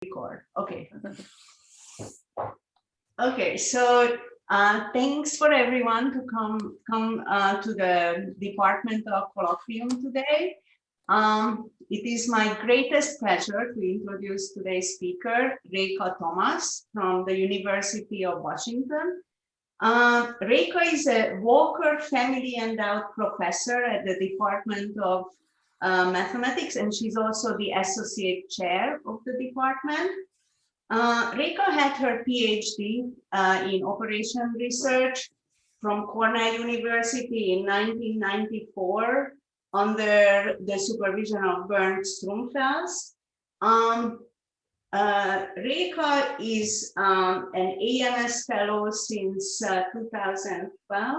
Record. Okay. Okay. So thanks for everyone to come to the Department of Colloquium today. It is my greatest pleasure to introduce today's speaker, Rekha Thomas from the University of Washington. Rekha is a Walker Family Endowed Professor at the Department of Mathematics, and she's also the Associate Chair of the department. Rekha had her PhD in Operation Research from Cornell University in 1994 under the supervision of Bernd Stromfels. Rekha is an AMS fellow since 2012,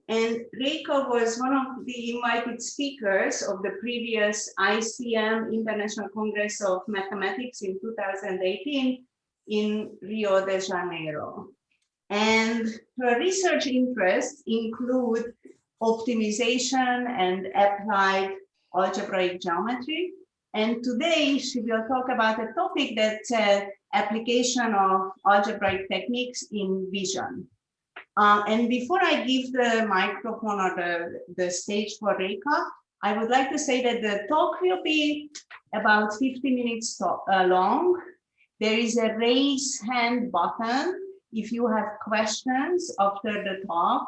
and Rekha was one of the invited speakers of the previous ICM International Congress of Mathematics in 2018 in Rio de Janeiro. And her research interests include optimization and applied algebraic geometry. And today she will talk about a topic that's application of algebraic techniques in vision. And before I give the microphone or the stage for Rekha, I would like to say that the talk will be about 50 minutes long. There is a raise hand button if you have questions after the talk,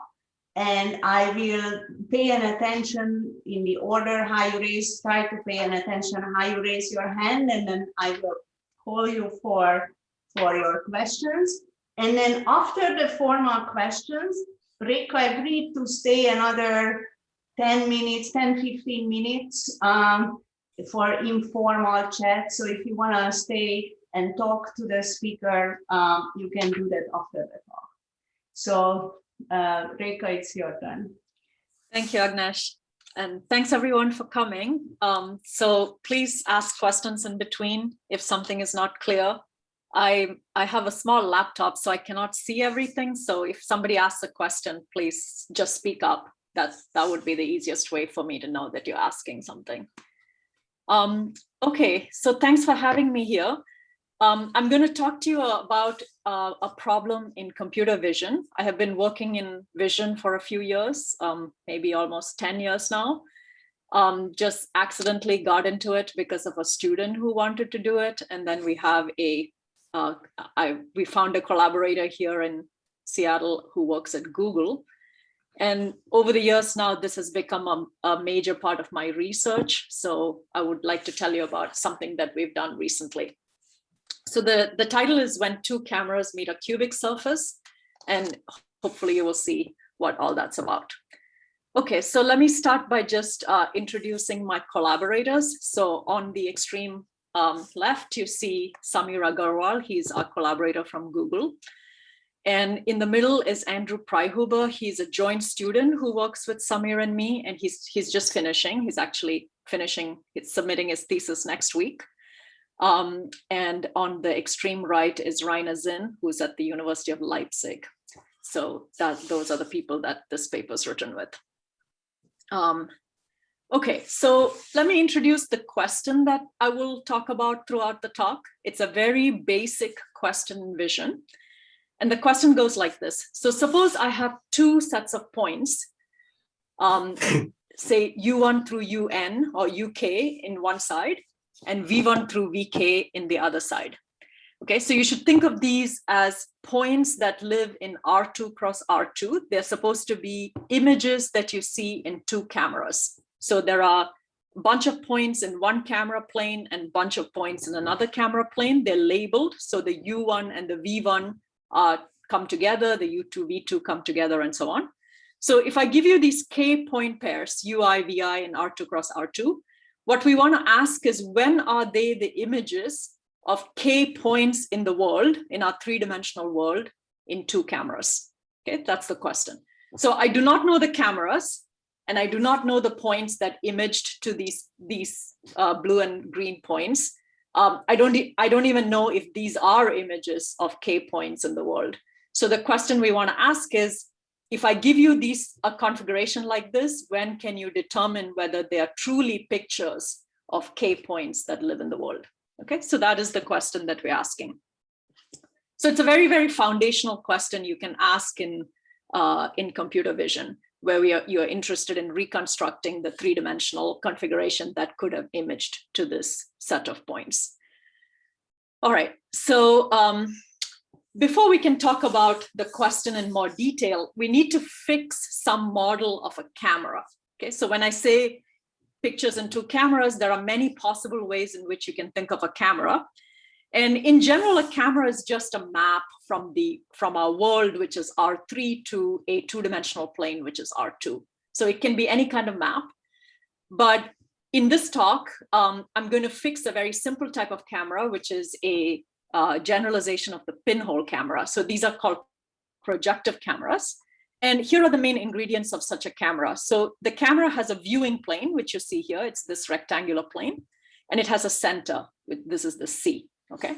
and I will pay an attention in the order how you raise, try to pay an attention how you raise your hand, and then I will call you for your questions. And then after the formal questions, Rekha agreed to stay another 10 minutes, 10, 15 minutes for informal chat. So if you want to stay and talk to the speaker, you can do that after the talk. So Rekha, it's your turn. Thank you, Agnesh. And thanks everyone for coming. So please ask questions in between if something is not clear. I have a small laptop, so I cannot see everything. So if somebody asks a question, please just speak up. That would be the easiest way for me to know that you're asking something. Okay, so thanks for having me here. I'm going to talk to you about a problem in computer vision. I have been working in vision for a few years, maybe almost 10 years now. Just accidentally got into it because of a student who wanted to do it. And then we have we found a collaborator here in Seattle who works at Google. And over the years now, this has become a major part of my research. So I would like to tell you about something that we've done recently. So the title is When Two Cameras Meet a Cubic Surface, and hopefully you will see what all that's about. Okay, so let me start by just introducing my collaborators. So on the extreme left, you see Sameer Agarwal. He's our collaborator from Google. And in the middle is Andrew Pryhuber. He's a joint student who works with Sameer and me, and he's just finishing. He's actually finishing, he's submitting his thesis next week. And on the extreme right is Rainer Sinn, who's at the University of Leipzig. So those are the people that this paper is written with. Okay, so let me introduce the question that I will talk about throughout the talk. It's a very basic question in vision. And the question goes like this. So suppose I have two sets of points, say U1 through UN or UK in one side, and V1 through VK in the other side. Okay, so you should think of these as points that live in R2 cross R2. They're supposed to be images that you see in two cameras. So there are a bunch of points in one camera plane and a bunch of points in another camera plane. They're labeled. So the U1 and the V1 come together, the U2, V2 come together, and so on. So if I give you these K point pairs, UI, VI, and R2 cross R2, what we want to ask is when are they the images of K points in the world, in our three-dimensional world, in two cameras? Okay, that's the question. So I do not know the cameras, and I do not know the points that imaged to these blue and green points. I don't even know if these are images of K points in the world. So the question we want to ask is, if I give you a configuration like this, when can you determine whether they are truly pictures of K points that live in the world? Okay, so that is the question that we're asking. So it's a very, very foundational question you can ask in computer vision, where you're interested in reconstructing the three-dimensional configuration that could have imaged to this set of points. All right, so before we can talk about the question in more detail, we need to fix some model of a camera. Okay, so when I say pictures in two cameras, there are many possible ways in which you can think of a camera. And in general, a camera is just a map from our world, which is R3, to a two-dimensional plane, which is R2. So it can be any kind of map. But in this talk, I'm going to fix a very simple type of camera, which is a generalization of the pinhole camera. So these are called projective cameras. And here are the main ingredients of such a camera. So the camera has a viewing plane, which you see here. It's this rectangular plane. And it has a center. This is the C. Okay.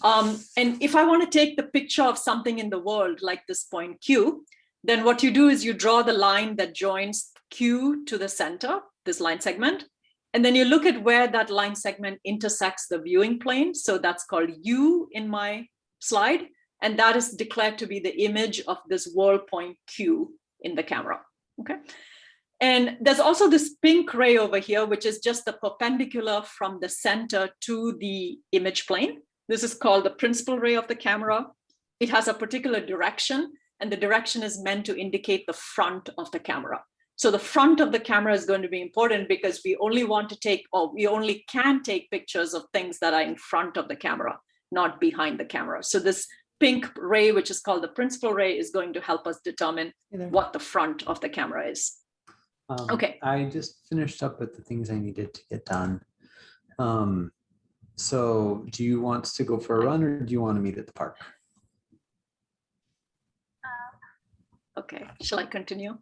And if I want to take the picture of something in the world, like this point Q, then what you do is you draw the line that joins Q to the center, this line segment. And then you look at where that line segment intersects the viewing plane. So that's called U in my slide. And that is declared to be the image of this world point Q in the camera. Okay. And there's also this pink ray over here, which is just the perpendicular from the center to the image plane. This is called the principal ray of the camera. It has a particular direction, and the direction is meant to indicate the front of the camera. So the front of the camera is going to be important because we only want to take, or we only can take pictures of things that are in front of the camera, not behind the camera. So this pink ray, which is called the principal ray, is going to help us determine what the front of the camera is. Okay. I just finished up with the things I needed to get done. So do you want to go for a run, or do you want to meet at the park? Okay, shall I continue?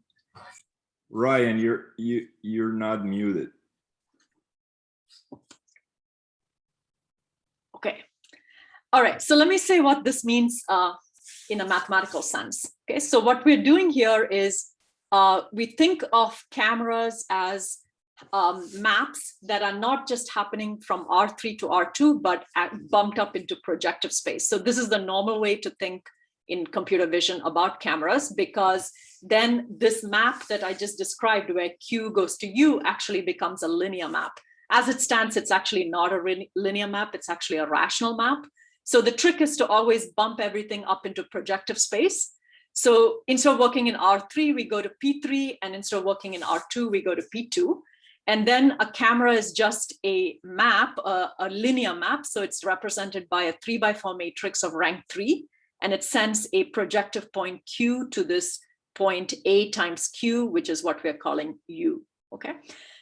Ryan, you're not muted. Okay. All right, so let me say what this means in a mathematical sense. Okay, so what we're doing here is we think of cameras as maps that are not just happening from R3 to R2, but bumped up into projective space. So this is the normal way to think in computer vision about cameras, because then this map that I just described, where Q goes to U, actually becomes a linear map. As it stands, it's actually not a linear map, it's actually a rational map. So the trick is to always bump everything up into projective space. So instead of working in R3, we go to P3, and instead of working in R2, we go to P2. And then a camera is just a map, a linear map. So it's represented by a 3x4 matrix of rank 3. And it sends a projective point Q to this point A times Q, which is what we're calling U. Okay.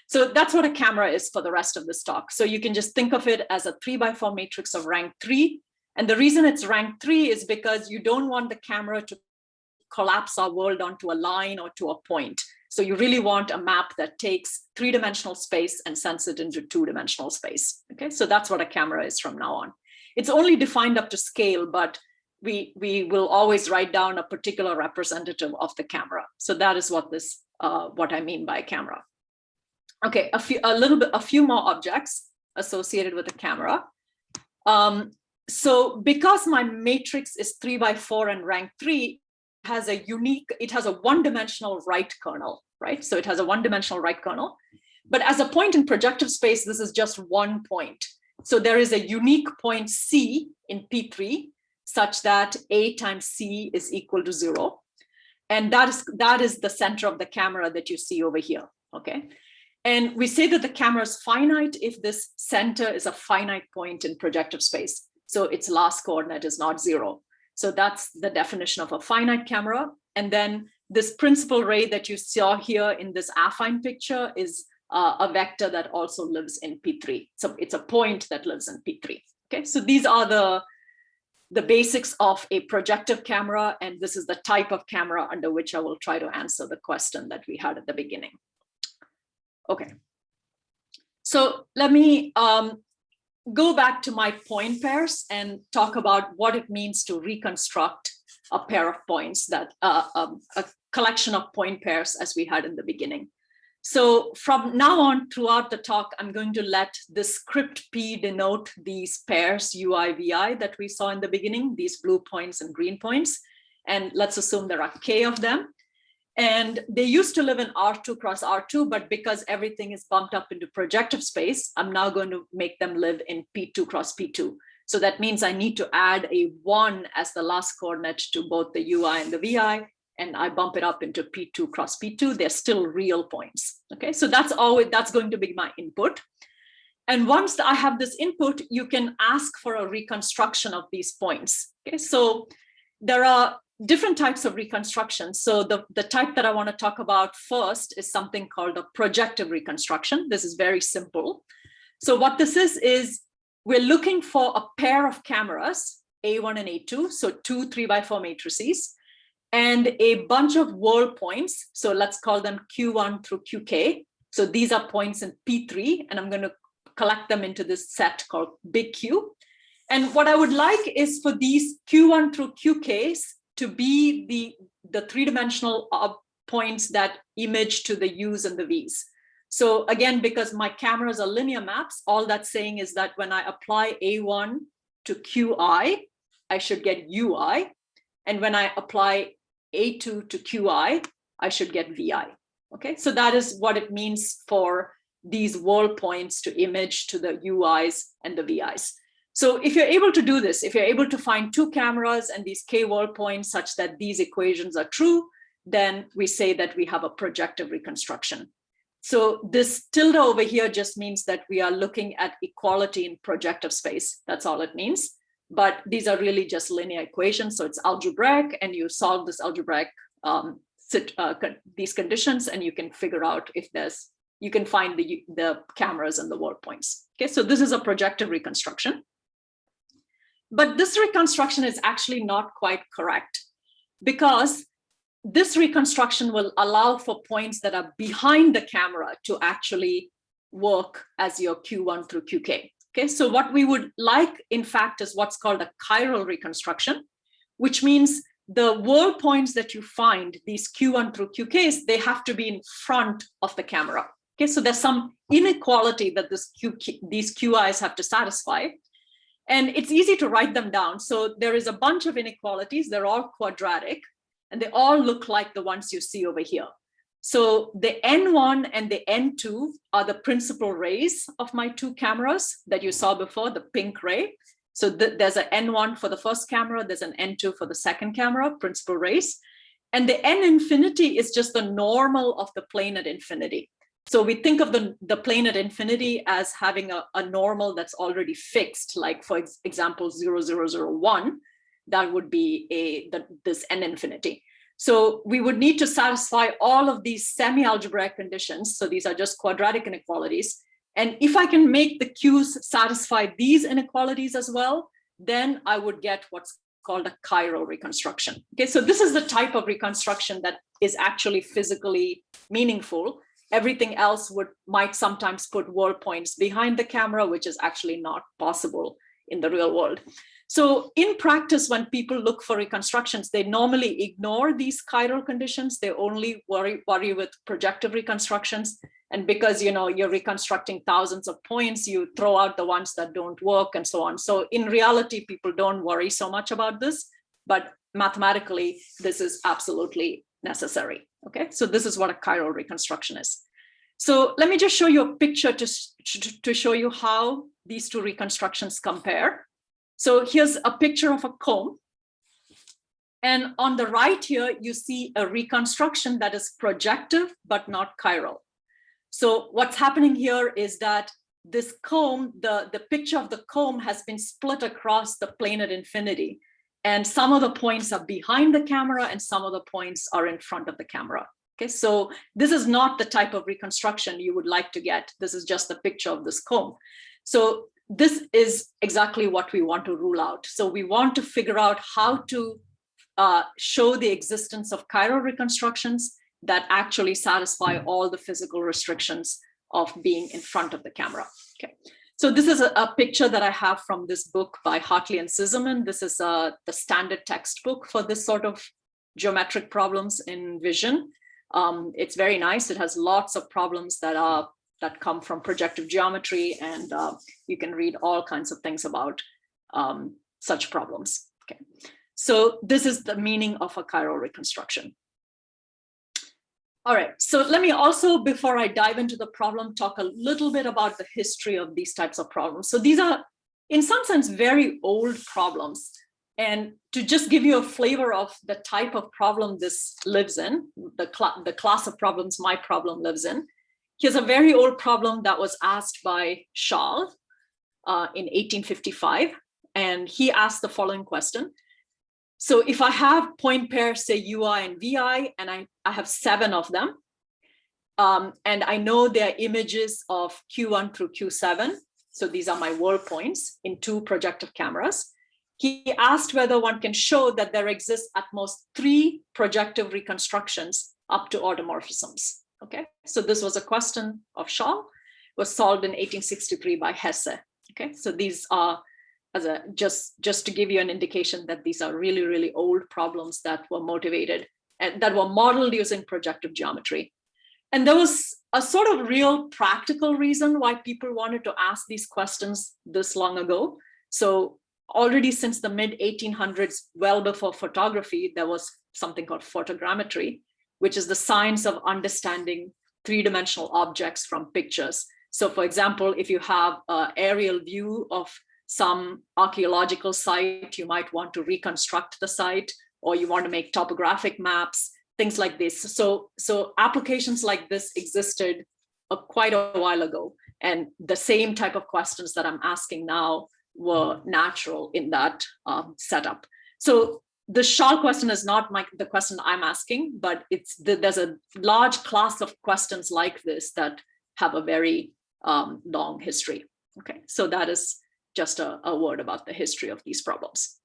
So that's what a camera is for the rest of this talk. So you can just think of it as a 3x4 matrix of rank 3. And the reason it's rank 3 is because you don't want the camera to collapse our world onto a line or to a point. So you really want a map that takes three-dimensional space and sends it into two-dimensional space. Okay, so that's what a camera is from now on. It's only defined up to scale, but we will always write down a particular representative of the camera. So that is what this what I mean by a camera. Okay, a few more objects associated with a camera. So because my matrix is 3x4 and rank 3, it has a one-dimensional right kernel, right? So it has a one-dimensional right kernel. But as a point in projective space, this is just one point. So there is a unique point C in P3 such that A times C is equal to 0. And that is the center of the camera that you see over here, okay? And we say that the camera is finite if this center is a finite point in projective space. So its last coordinate is not 0. So that's the definition of a finite camera. And then this principal ray that you saw here in this affine picture is a vector that also lives in P3. So it's a point that lives in P3. Okay, so these are the basics of a projective camera, and this is the type of camera under which I will try to answer the question that we had at the beginning. Okay, so let me go back to my point pairs and talk about what it means to reconstruct a pair of points, that a collection of point pairs as we had in the beginning. So from now on throughout the talk, I'm going to let the script P denote these pairs UI, VI that we saw in the beginning, these blue points and green points. And let's assume there are K of them. And they used to live in R2 cross R2, but because everything is bumped up into projective space, I'm now going to make them live in P2 cross P2. So that means I need to add a 1 as the last coordinate to both the UI and the VI, and I bump it up into P2 cross P2. They're still real points. Okay, so that's going to be my input. And once I have this input, you can ask for a reconstruction of these points. Okay, so there are different types of reconstruction. So the type that I want to talk about first is something called a projective reconstruction. This is very simple. So what this is we're looking for a pair of cameras, A1 and A2, so two 3x4 matrices, and a bunch of world points. So let's call them Q1 through QK. So these are points in P3, and I'm going to collect them into this set called big Q. And what I would like is for these Q1 through QKs to be the three-dimensional points that image to the U's and the V's. So again, because my cameras are linear maps, all that's saying is that when I apply A1 to QI, I should get UI. And when I apply A2 to QI, I should get VI. Okay, so that is what it means for these world points to image to the UIs and the VIs. So if you're able to do this, if you're able to find two cameras and these K world points such that these equations are true, then we say that we have a projective reconstruction. So this tilde over here just means that we are looking at equality in projective space. That's all it means. But these are really just linear equations. So it's algebraic, and you solve this algebraic these conditions, and you can figure out if you can find the cameras and the world points. Okay, so this is a projective reconstruction. But this reconstruction is actually not quite correct, because this reconstruction will allow for points that are behind the camera to actually work as your Q1 through QK. Okay, so what we would like, in fact, is what's called a chiral reconstruction, which means the world points that you find, these Q1 through QKs, they have to be in front of the camera. Okay, so there's some inequality that these QIs have to satisfy. And it's easy to write them down. So there is a bunch of inequalities. They're all quadratic, and they all look like the ones you see over here. So the N1 and the N2 are the principal rays of my two cameras that you saw before, the pink ray. So there's an N1 for the first camera, there's an N2 for the second camera, principal rays. And the N infinity is just the normal of the plane at infinity. So we think of the plane at infinity as having a normal that's already fixed, like for example, 0, 0, 0, 1, that would be this N infinity. So we would need to satisfy all of these semi-algebraic conditions. So these are just quadratic inequalities. And if I can make the Q's satisfy these inequalities as well, then I would get what's called a chiral reconstruction. Okay, so this is the type of reconstruction that is actually physically meaningful. Everything else might sometimes put world points behind the camera, which is actually not possible in the real world. So in practice, when people look for reconstructions, they normally ignore these chiral conditions. They only worry with projective reconstructions. And because you're reconstructing thousands of points, you throw out the ones that don't work and so on. So in reality, people don't worry so much about this, but mathematically, this is absolutely necessary. Okay, so this is what a chiral reconstruction is. So let me just show you a picture to show you how these two reconstructions compare. So here's a picture of a comb. And on the right here, you see a reconstruction that is projective, but not chiral. So what's happening here is that this comb, the picture of the comb has been split across the plane at infinity. And some of the points are behind the camera and some of the points are in front of the camera. Okay, so this is not the type of reconstruction you would like to get. This is just the picture of this comb. So this is exactly what we want to rule out. So we want to figure out how to show the existence of chiral reconstructions that actually satisfy all the physical restrictions of being in front of the camera. Okay, so this is a picture that I have from this book by Hartley and Zimmerman. This is the standard textbook for this sort of geometric problems in vision. It's very nice. It has lots of problems that come from projective geometry, and you can read all kinds of things about such problems. Okay, so this is the meaning of a chiral reconstruction. All right, so let me also, before I dive into the problem, talk a little bit about the history of these types of problems. So these are, in some sense, very old problems. And to just give you a flavor of the type of problem this lives in, the class of problems my problem lives in, here's a very old problem that was asked by Chiral in 1855. And he asked the following question. So if I have point pairs, say UI and VI, and I have 7 of them, and I know they are images of Q1 through Q7, so these are my world points in 2 projective cameras, he asked whether one can show that there exists at most 3 projective reconstructions up to automorphisms. Okay, so this was a question of Chiral, was solved in 1863 by Hesse. Okay, so these are, just to give you an indication that these are really, really old problems that were motivated and that were modeled using projective geometry. And there was a sort of real practical reason why people wanted to ask these questions this long ago. So already since the mid 1800s, well before photography, there was something called photogrammetry, which is the science of understanding 3-dimensional objects from pictures. So for example, if you have an aerial view of some archaeological site, you might want to reconstruct the site, or you want to make topographic maps, things like this. So applications like this existed quite a while ago. And the same type of questions that I'm asking now were natural in that setup. So the Chiral question is not the question I'm asking, but there's a large class of questions like this that have a very long history. Okay, so that is just a word about the history of these problems.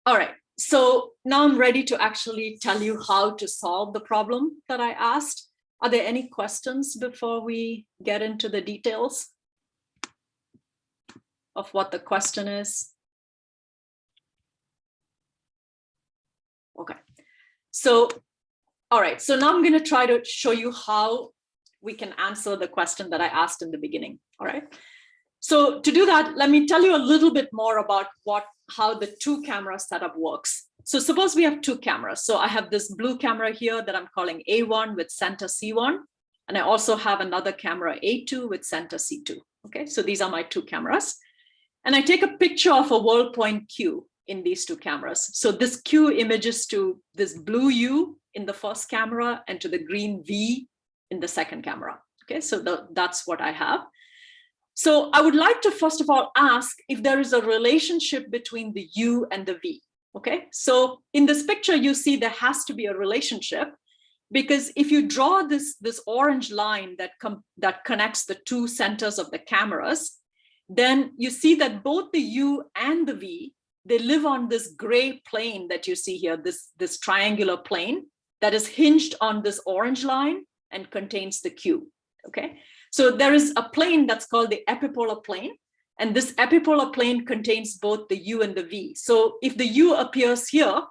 All right, so now I'm ready to actually tell you how to solve the problem that I asked. Are there any questions before we get into the details of what the question is? Okay, so, all right, so now I'm going to try to show you how we can answer the question that I asked in the beginning. All right. So to do that, let me tell you a little bit more about how the 2-camera setup works. So suppose we have 2 cameras. So I have this blue camera here that I'm calling A1 with center C1. And I also have another camera A2 with center C2. Okay, so these are my 2 cameras. And I take a picture of a world point Q in these 2 cameras. So this Q images to this blue U in the first camera and to the green V in the second camera. Okay, so that's what I have. So I would like to first of all ask if there is a relationship between the U and the V. Okay, so in this picture, you see there has to be a relationship, because if you draw this orange line that connects the 2 centers of the cameras, then you see that both the U and the V, they live on this gray plane that you see here, this triangular plane that is hinged on this orange line and contains the Q. Okay, so there is a plane that's called the Epipolar Plane, and this Epipolar Plane contains both the U and the V. So if the U appears here,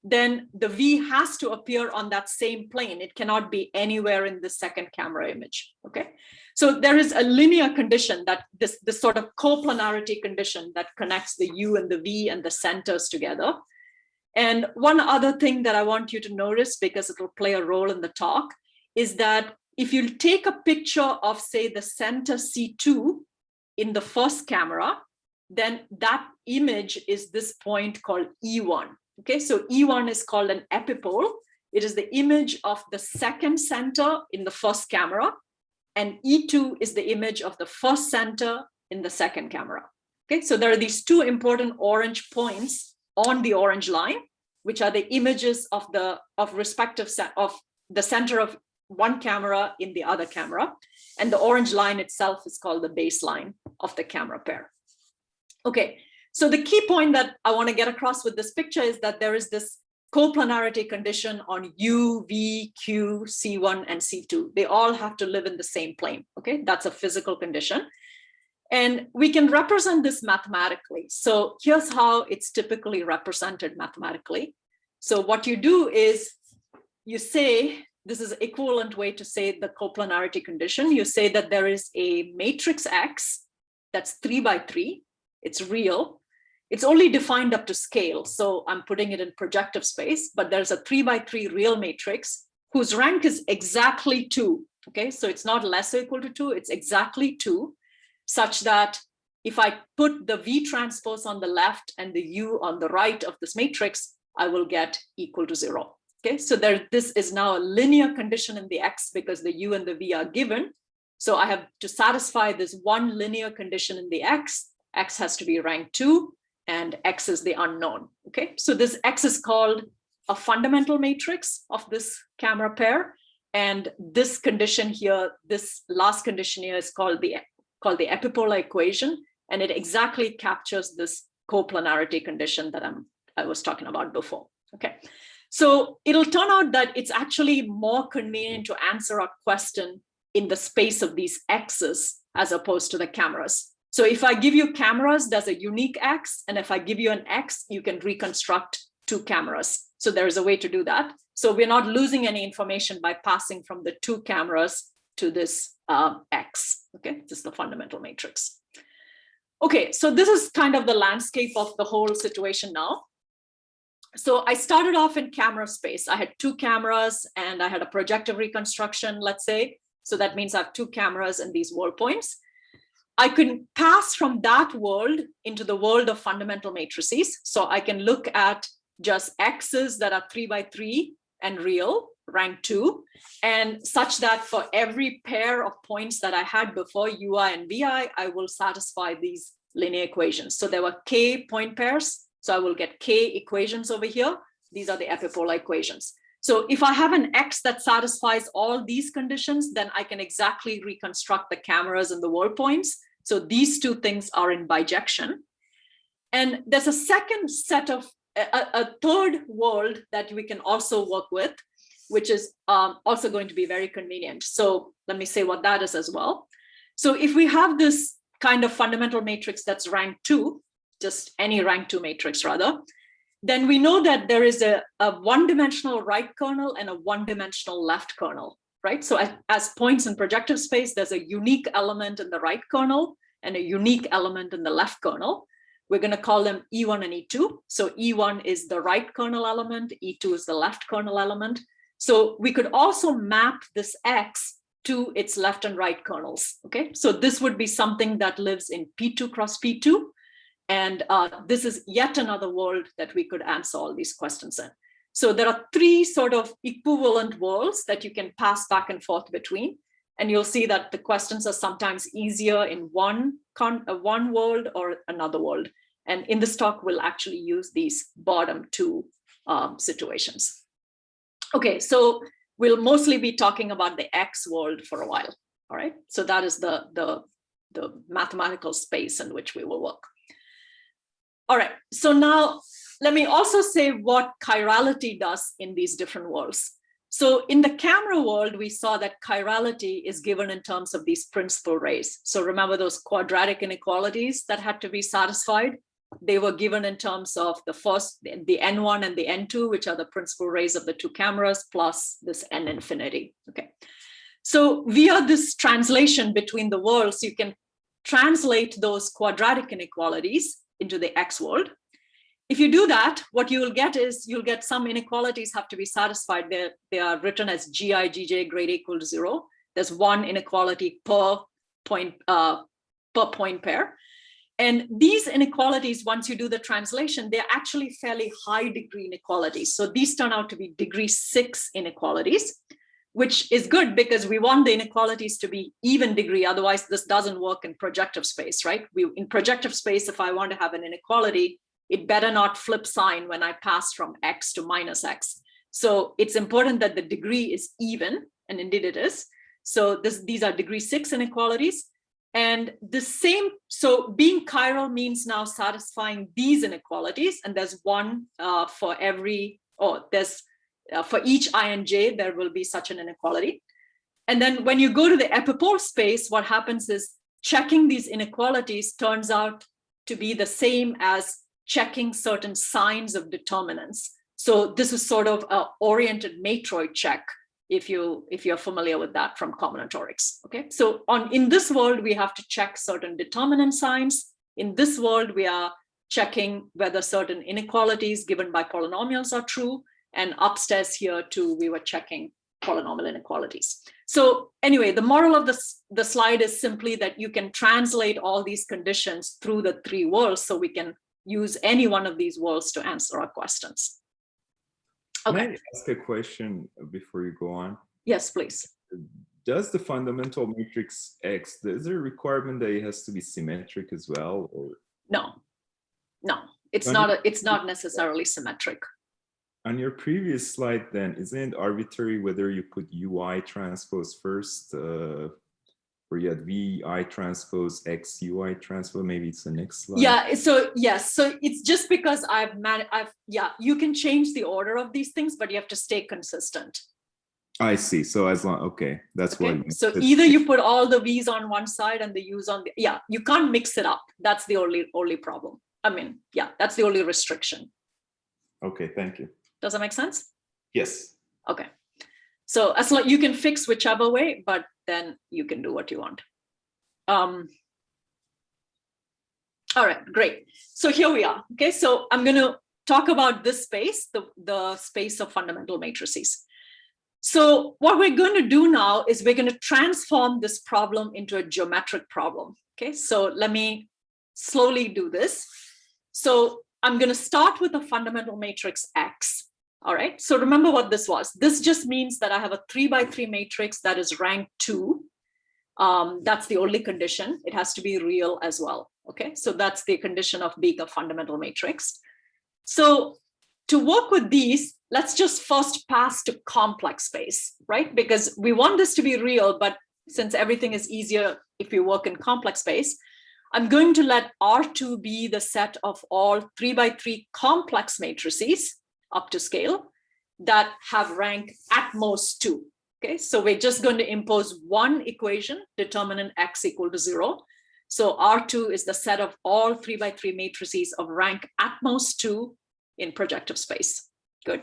then the V has to appear on that same plane. It cannot be anywhere in the second camera image. Okay, so there is a linear condition, that this sort of coplanarity condition that connects the U and the V and the centers together. And one other thing that I want you to notice, because it will play a role in the talk, is that if you take a picture of, say, the center C2 in the first camera, then that image is this point called E1. Okay, so E1 is called an epipole. It is the image of the second center in the first camera, and E2 is the image of the first center in the second camera. Okay, so there are these 2 important orange points on the orange line, which are the images of the center of one camera in the other camera, and the orange line itself is called the baseline of the camera pair. Okay, so the key point that I want to get across with this picture is that there is this coplanarity condition on U, V, Q, C1, and C2. They all have to live in the same plane. Okay, that's a physical condition. And we can represent this mathematically. So here's how it's typically represented mathematically. So what you do is you say, this is equivalent way to say the coplanarity condition. You say that there is a matrix X that's 3 by 3. It's real. It's only defined up to scale. So I'm putting it in projective space, but there's a 3 by 3 real matrix whose rank is exactly 2. Okay, so it's not less or equal to 2, it's exactly 2, such that if I put the V transpose on the left and the U on the right of this matrix, I will get equal to 0. Okay, so this is now a linear condition in the X because the U and the V are given. So I have to satisfy this one linear condition in the X. X has to be rank 2 and X is the unknown. Okay, so this X is called a fundamental matrix of this camera pair. And this condition here, this last condition here is called the Epipolar Equation. And it exactly captures this coplanarity condition that I was talking about before. Okay, so it'll turn out that it's actually more convenient to answer our question in the space of these X's as opposed to the cameras. So if I give you cameras, there's a unique X, and if I give you an X, you can reconstruct 2 cameras. So there's a way to do that. So we're not losing any information by passing from the 2 cameras to this X. Okay, this is the fundamental matrix. Okay, so this is kind of the landscape of the whole situation now. So I started off in camera space. I had 2 cameras and I had a projective reconstruction, let's say. So that means I have 2 cameras and these world points. I can pass from that world into the world of fundamental matrices. So I can look at just X's that are 3 by 3 and real, rank 2, and such that for every pair of points that I had before, UI and VI, I will satisfy these linear equations. So there were K point pairs. So I will get K equations over here. These are the epipolar equations. So if I have an X that satisfies all these conditions, then I can exactly reconstruct the cameras and the world points. So these 2 things are in bijection. And there's a second set of, a third world that we can also work with, which is also going to be very convenient. So let me say what that is as well. So if we have this kind of fundamental matrix that's rank 2, just any rank 2 matrix rather, then we know that there is a one-dimensional right kernel and a one-dimensional left kernel, right? So as points in projective space, there's a unique element in the right kernel and a unique element in the left kernel. We're going to call them E1 and E2. So E1 is the right kernel element, E2 is the left kernel element. So we could also map this X to its left and right kernels. Okay, so this would be something that lives in P2 cross P2. And this is yet another world that we could answer all these questions in. So there are 3 sort of equivalent worlds that you can pass back and forth between. And you'll see that the questions are sometimes easier in one world or another world. And in this talk, we'll actually use these bottom 2 situations. Okay, so we'll mostly be talking about the X world for a while. All right, so that is the mathematical space in which we will work. All right, so now let me also say what chirality does in these different worlds. So in the camera world, we saw that chirality is given in terms of these principal rays. So remember those quadratic inequalities that had to be satisfied? They were given in terms of the first, the N1 and the N2, which are the principal rays of the 2 cameras, plus this N infinity. Okay, so via this translation between the worlds, you can translate those quadratic inequalities into the X world. If you do that, what you will get is you'll get some inequalities have to be satisfied. They are written as Gi, Gj greater equal to 0. There's 1 inequality per point pair. And these inequalities, once you do the translation, they're actually fairly high degree inequalities. So these turn out to be degree 6 inequalities, which is good because we want the inequalities to be even degree. Otherwise, this doesn't work in projective space, right? In projective space, if I want to have an inequality, it better not flip sign when I pass from X to minus X. So it's important that the degree is even, and indeed it is. So these are degree 6 inequalities. And the same, so being chiral means now satisfying these inequalities, and there's one for every, for each I and j, there will be such an inequality. And then when you go to the epipolar space, what happens is checking these inequalities turns out to be the same as checking certain signs of determinants. So this is sort of an oriented matroid check, if you're familiar with that from combinatorics. Okay, so in this world, we have to check certain determinant signs. In this world, we are checking whether certain inequalities given by polynomials are true. And upstairs here too, we were checking polynomial inequalities. So anyway, the moral of the slide is simply that you can translate all these conditions through the three worlds, so we can use any one of these worlds to answer our questions. Okay. May I ask a question before you go on? Yes, please. Does the fundamental matrix X, is there a requirement that it has to be symmetric as well? Or No, it's not necessarily symmetric. on your previous slide, then, isn't it arbitrary whether you put UI transpose first, where you had VI transpose X UI transpose? Maybe it's the next slide. Yeah. So yes. So it's just because you can change the order of these things, but you have to stay consistent. I see. So as long, okay, that's Okay. what. So either you put all the V's on one side and the U's on the, you can't mix it up. That's the only problem. I mean, that's the only restriction. Okay, thank you. Does that make sense? Yes. Okay. So as long you can fix whichever way, but then you can do what you want. All right, great. So here we are. Okay, so I'm going to talk about this space, the space of fundamental matrices. So what we're going to do now is we're going to transform this problem into a geometric problem. Okay, so let me slowly do this. So I'm going to start with a fundamental matrix X. All right, so remember what this was. This just means that I have a 3x3 matrix that is rank 2. That's the only condition. It has to be real as well. Okay, so that's the condition of being a fundamental matrix. So to work with these, let's just first pass to complex space, right? Because we want this to be real, but since everything is easier if you work in complex space, I'm going to let R2 be the set of all 3x3 complex matrices up to scale that have rank at most 2. Okay, so we're just going to impose one equation, determinant X equal to 0. So R2 is the set of all 3x3 matrices of rank at most 2 in projective space. Good.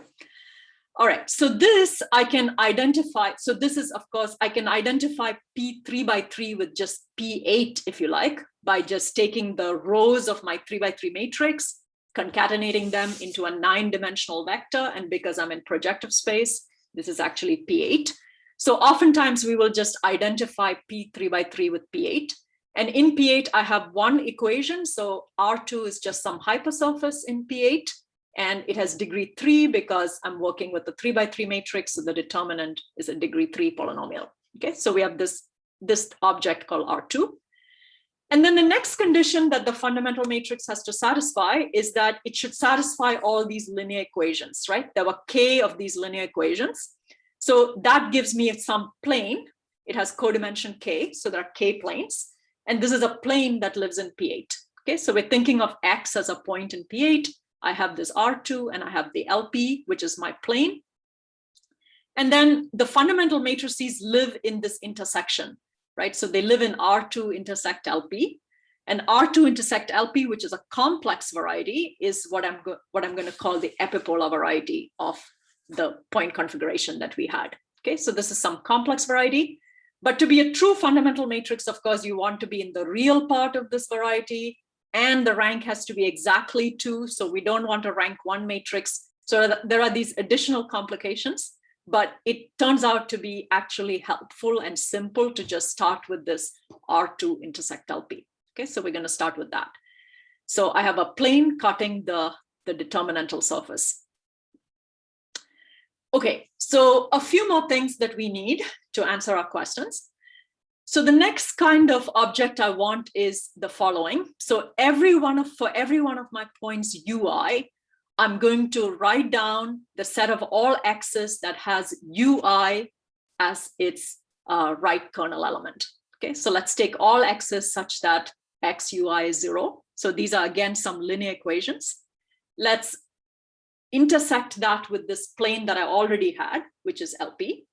All right, so this I can identify. So this is, of course, I can identify P 3x3 with just P8, if you like, by just taking the rows of my 3x3 matrix, concatenating them into a 9-dimensional vector. And because I'm in projective space, this is actually P8. So oftentimes we will just identify P 3x3 with P8. And in P8, I have one equation. So R2 is just some hypersurface in P8. And it has degree 3 because I'm working with the 3x3 matrix. So the determinant is a degree 3 polynomial. Okay, so we have this object called R2. And then the next condition that the fundamental matrix has to satisfy is that it should satisfy all these linear equations, right? There were k of these linear equations. So that gives me some plane. It has codimension k, so there are k planes. And this is a plane that lives in P8. Okay, so we're thinking of X as a point in P8. I have this R2 and I have the LP, which is my plane. And then the fundamental matrices live in this intersection, right? So they live in R2 intersect LP, and R2 intersect LP, which is a complex variety, is what I'm going to call the epipolar variety of the point configuration that we had. Okay, so this is some complex variety, but to be a true fundamental matrix, of course, you want to be in the real part of this variety, and the rank has to be exactly 2. So we don't want a rank 1 matrix. So there are these additional complications. But it turns out to be actually helpful and simple to just start with this R2 intersect LP. Okay, so we're going to start with that. So I have a plane cutting the determinantal surface. Okay, so a few more things that we need to answer our questions. So the next kind of object I want is the following. So for every one of my points UI, I'm going to write down the set of all x's that has UI as its right kernel element. Okay, so let's take all x's such that x UI is 0. So these are again some linear equations. Let's intersect that with this plane that I already had, which is LP.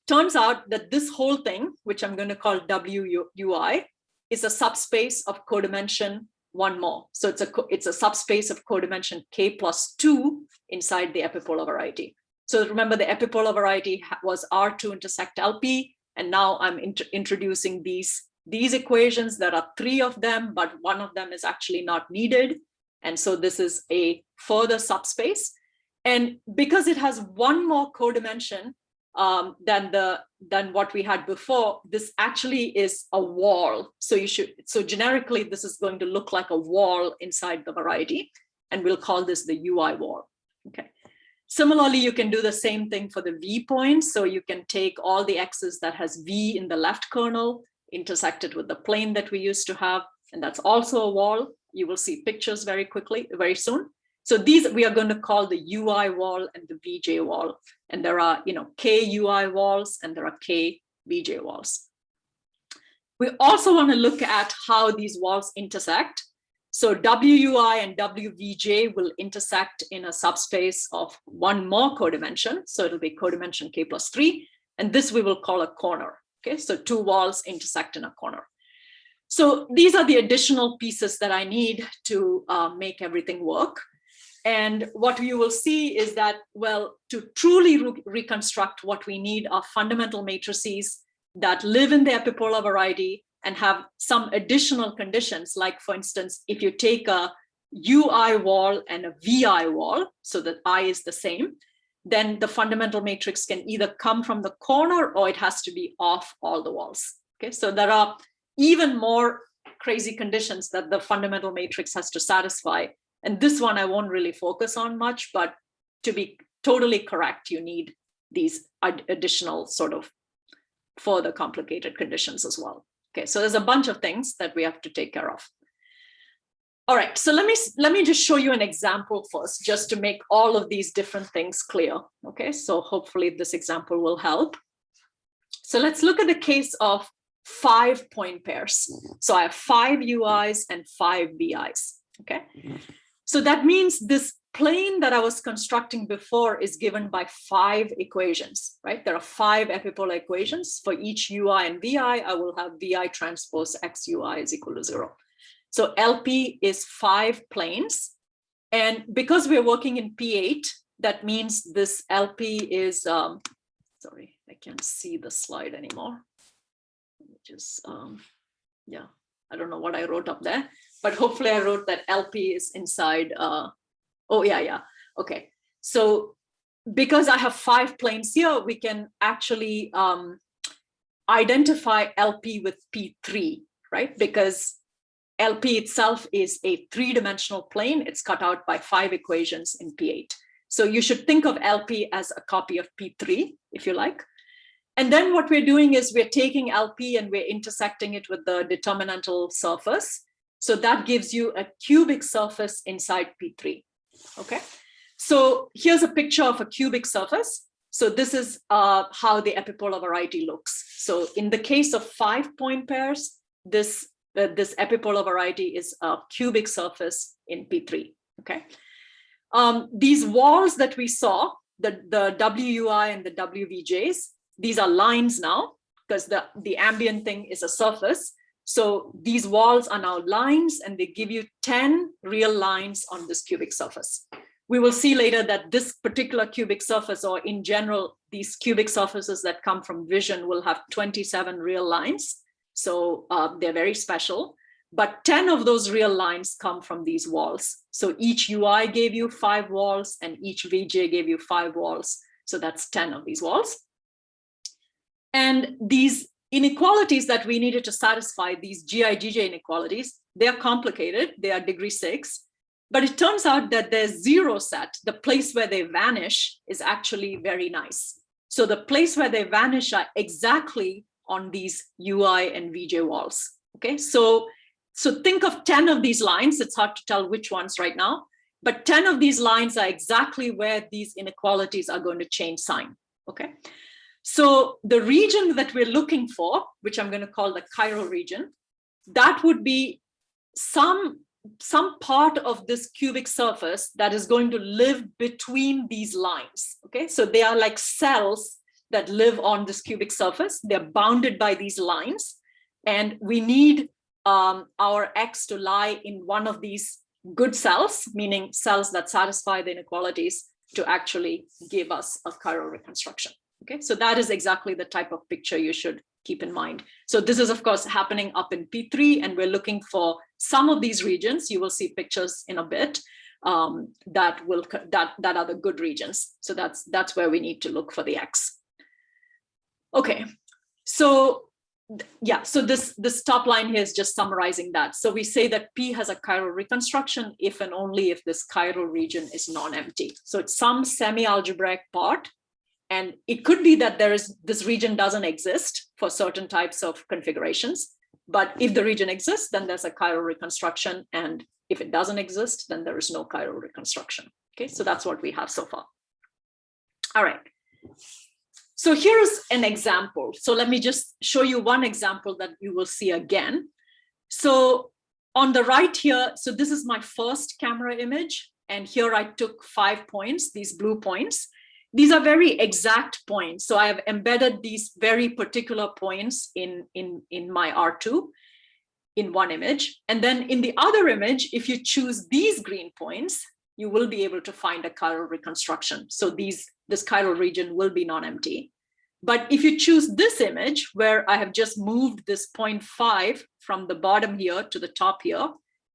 Turns out that this whole thing, which I'm going to call WUI, is a subspace of codimension one more. So it's a subspace of codimension k plus 2 inside the epipolar variety. So remember, the epipolar variety was R2 intersect LP, and now I'm introducing these equations. There are 3 of them, but one of them is actually not needed. And so this is a further subspace. And because it has one more codimension than what we had before, this actually is a wall. So generically, this is going to look like a wall inside the variety, and we'll call this the UI wall. Okay. Similarly, you can do the same thing for the V points. So you can take all the x's that has V in the left kernel, intersect it with the plane that we used to have, and that's also a wall. You will see pictures very soon. So these we are going to call the UI wall and the VJ wall. And there are, k UI walls and there are k VJ walls. We also want to look at how these walls intersect. So WUI and WVJ will intersect in a subspace of one more codimension. So it'll be codimension k plus 3. And this we will call a corner. Okay, so 2 walls intersect in a corner. So these are the additional pieces that I need to make everything work. And what you will see is that, well, to truly reconstruct, what we need are fundamental matrices that live in the epipolar variety and have some additional conditions. Like, for instance, if you take a UI wall and a VI wall, so that I is the same, then the fundamental matrix can either come from the corner or it has to be off all the walls. Okay, so there are even more crazy conditions that the fundamental matrix has to satisfy. And this one I won't really focus on much, but to be totally correct, you need these additional sort of further complicated conditions as well. Okay, so there's a bunch of things that we have to take care of. All right, so let me just show you an example first, just to make all of these different things clear. Okay, so hopefully this example will help. So let's look at the case of 5 point pairs. So I have 5 UIs and 5 VIs. Okay. So that means this plane that I was constructing before is given by 5 equations, right? There are 5 epipolar equations. For each UI and VI, I will have VI transpose XUI is equal to 0. So LP is 5 planes. And because we're working in P8, that means this LP is, sorry, I can't see the slide anymore. Just, yeah, I don't know what I wrote up there. But hopefully I wrote that LP is inside, oh yeah, okay. So because I have 5 planes here, we can actually identify LP with P3, right? Because LP itself is a 3-dimensional plane. It's cut out by 5 equations in P8. So you should think of LP as a copy of P3, if you like. And then what we're doing is we're taking LP and we're intersecting it with the determinantal surface. So that gives you a cubic surface inside P3, okay? So here's a picture of a cubic surface. So this is how the epipolar variety looks. So in the case of 5 point pairs, this epipolar variety is a cubic surface in P3, okay? These walls that we saw, the WUI and the WVJs, these are lines now, because the ambient thing is a surface. So these walls are now lines, and they give you 10 real lines on this cubic surface. We will see later that this particular cubic surface, or in general, these cubic surfaces that come from vision will have 27 real lines. So they're very special, but 10 of those real lines come from these walls. So each UI gave you 5 walls and each VJ gave you 5 walls. So that's 10 of these walls. And these inequalities that we needed to satisfy, these GI-GJ inequalities, they are complicated, they are degree 6, but it turns out that their 0 set, the place where they vanish, is actually very nice. So the place where they vanish are exactly on these UI and VJ walls, okay? So think of 10 of these lines, it's hard to tell which ones right now, but 10 of these lines are exactly where these inequalities are going to change sign, okay? So the region that we're looking for, which I'm going to call the chiral region, that would be some part of this cubic surface that is going to live between these lines. Okay, so they are like cells that live on this cubic surface. They're bounded by these lines, and we need our X to lie in one of these good cells, meaning cells that satisfy the inequalities, to actually give us a chiral reconstruction. Okay, so that is exactly the type of picture you should keep in mind. So this is of course happening up in P3, and we're looking for some of these regions. You will see pictures in a bit that are the good regions. So that's where we need to look for the X. Okay, so yeah, so this top line here is just summarizing that. So we say that P has a chiral reconstruction if and only if this chiral region is non-empty. So it's some semi-algebraic part, and it could be that this region doesn't exist for certain types of configurations. But if the region exists, then there's a chiral reconstruction, and if it doesn't exist, then there is no chiral reconstruction. Okay, so that's what we have so far. All right. So here's an example. So let me just show you one example that you will see again. So on the right here, so this is my first camera image. And here I took 5 points, these blue points. These are very exact points. So I have embedded these very particular points in my R2 in one image. And then in the other image, if you choose these green points, you will be able to find a chiral reconstruction. So this chiral region will be non-empty. But if you choose this image where I have just moved this 0.5 from the bottom here to the top here,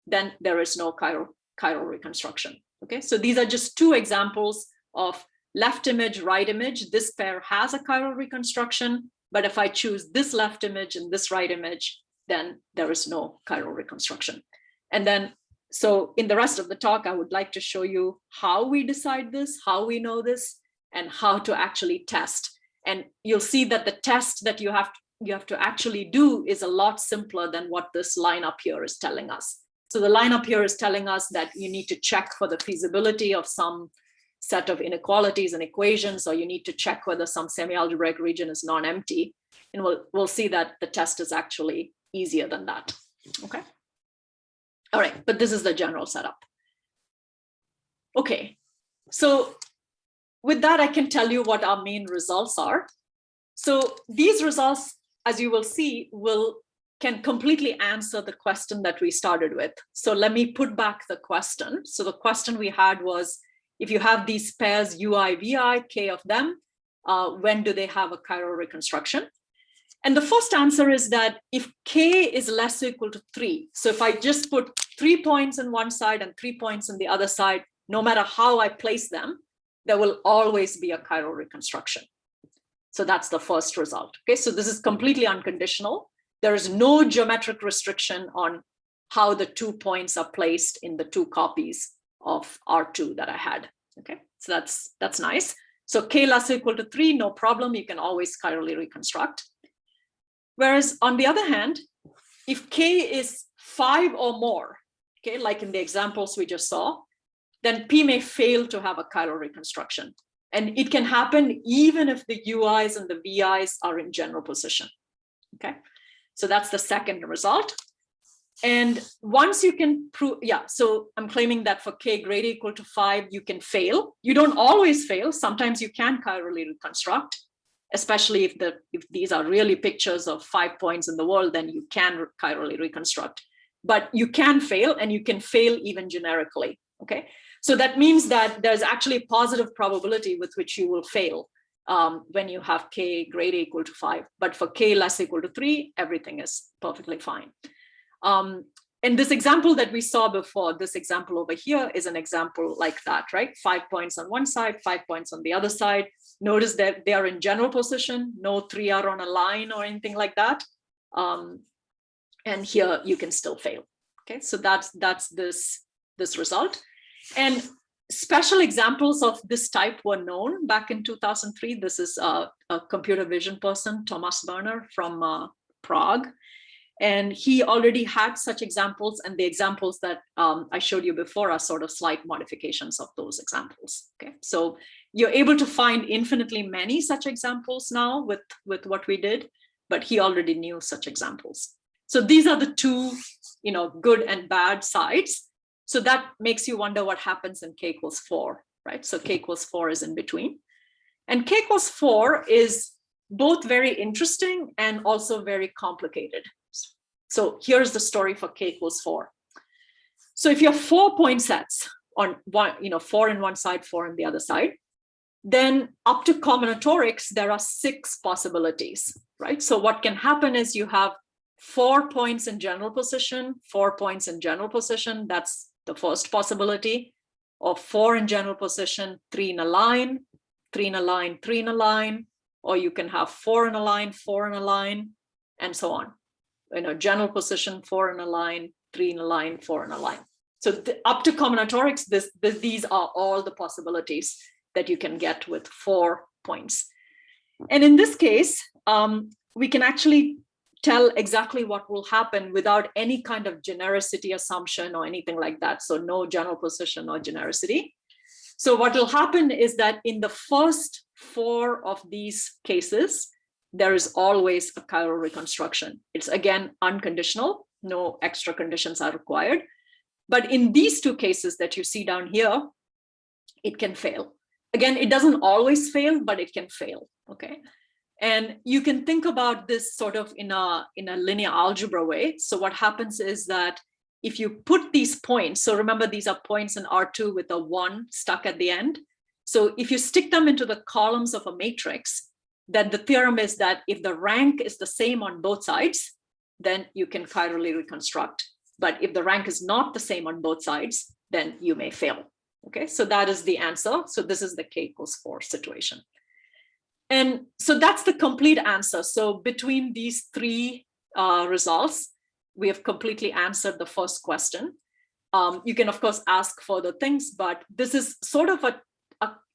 then there is no chiral reconstruction. Okay, so these are just 2 examples of left image, right image. This pair has a chiral reconstruction, but if I choose this left image and this right image, then there is no chiral reconstruction. And then, so in the rest of the talk, I would like to show you how we decide this, how we know this, and how to actually test. And you'll see that the test that you have to actually do is a lot simpler than what this line up here is telling us. So the line up here is telling us that you need to check for the feasibility of some set of inequalities and equations, or you need to check whether some semi-algebraic region is non-empty. And we'll see that the test is actually easier than that. Okay. All right, but this is the general setup. Okay, so with that, I can tell you what our main results are. So these results, as you will see, can completely answer the question that we started with. So let me put back the question. So the question we had was, if you have these pairs UI, VI, K of them, when do they have a chiral reconstruction? And the first answer is that if K is less or equal to 3, so if I just put 3 points on one side and 3 points on the other side, no matter how I place them, there will always be a chiral reconstruction. So that's the first result. Okay, so this is completely unconditional. There is no geometric restriction on how the 2 points are placed in the 2 copies of R2 that I had. Okay, so that's nice. So K less or equal to 3, no problem. You can always chirally reconstruct. Whereas on the other hand, if K is 5 or more, okay, like in the examples we just saw, then P may fail to have a chiral reconstruction. And it can happen even if the UIs and the VIs are in general position. Okay, so that's the second result. And once you can prove, yeah, so I'm claiming that for K greater or equal to 5, you can fail. You don't always fail. Sometimes you can chirally reconstruct, especially if these are really pictures of 5 points in the world, then you can chirally reconstruct. But you can fail, and you can fail even generically. Okay, so that means that there's actually a positive probability with which you will fail when you have K greater or equal to 5. But for K less or equal to 3, everything is perfectly fine. And this example that we saw before, this example over here is an example like that, right? 5 points on one side, 5 points on the other side. Notice that they are in general position, no 3 are on a line or anything like that. And here you can still fail. Okay, so that's this result. And special examples of this type were known back in 2003. This is a computer vision person, Thomas Werner from Prague. And he already had such examples, and the examples that I showed you before are sort of slight modifications of those examples. Okay, so you're able to find infinitely many such examples now with what we did, but he already knew such examples. So these are the 2, good and bad sides. So that makes you wonder what happens in K equals 4, right? So K equals 4 is in between. And K equals 4 is both very interesting and also very complicated. So here's the story for k equals 4. So if you have 4 point sets on one, 4 on one side, 4 on the other side, then up to combinatorics, there are 6 possibilities, right? So what can happen is you have 4 points in general position, 4 points in general position. That's the first possibility. Or 4 in general position, 3 in a line, 3 in a line, 3 in a line. Or you can have 4 in a line, 4 in a line, and so on. General position, 4 in a line, 3 in a line, 4 in a line. So up to combinatorics, these are all the possibilities that you can get with 4 points. And in this case, we can actually tell exactly what will happen without any kind of genericity assumption or anything like that. So no general position or genericity. So what will happen is that in the first 4 of these cases, there is always a chiral reconstruction. It's again unconditional, no extra conditions are required. But in these 2 cases that you see down here, it can fail. Again, it doesn't always fail, but it can fail, okay? And you can think about this sort of in a linear algebra way. So what happens is that if you put these points, so remember these are points in R2 with a 1 stuck at the end. So if you stick them into the columns of a matrix, then the theorem is that if the rank is the same on both sides, then you can chirally reconstruct. But if the rank is not the same on both sides, then you may fail. Okay, so that is the answer. So this is the k equals 4 situation. And so that's the complete answer. So between these 3 results, we have completely answered the first question. You can, of course, ask further things, but this is sort of a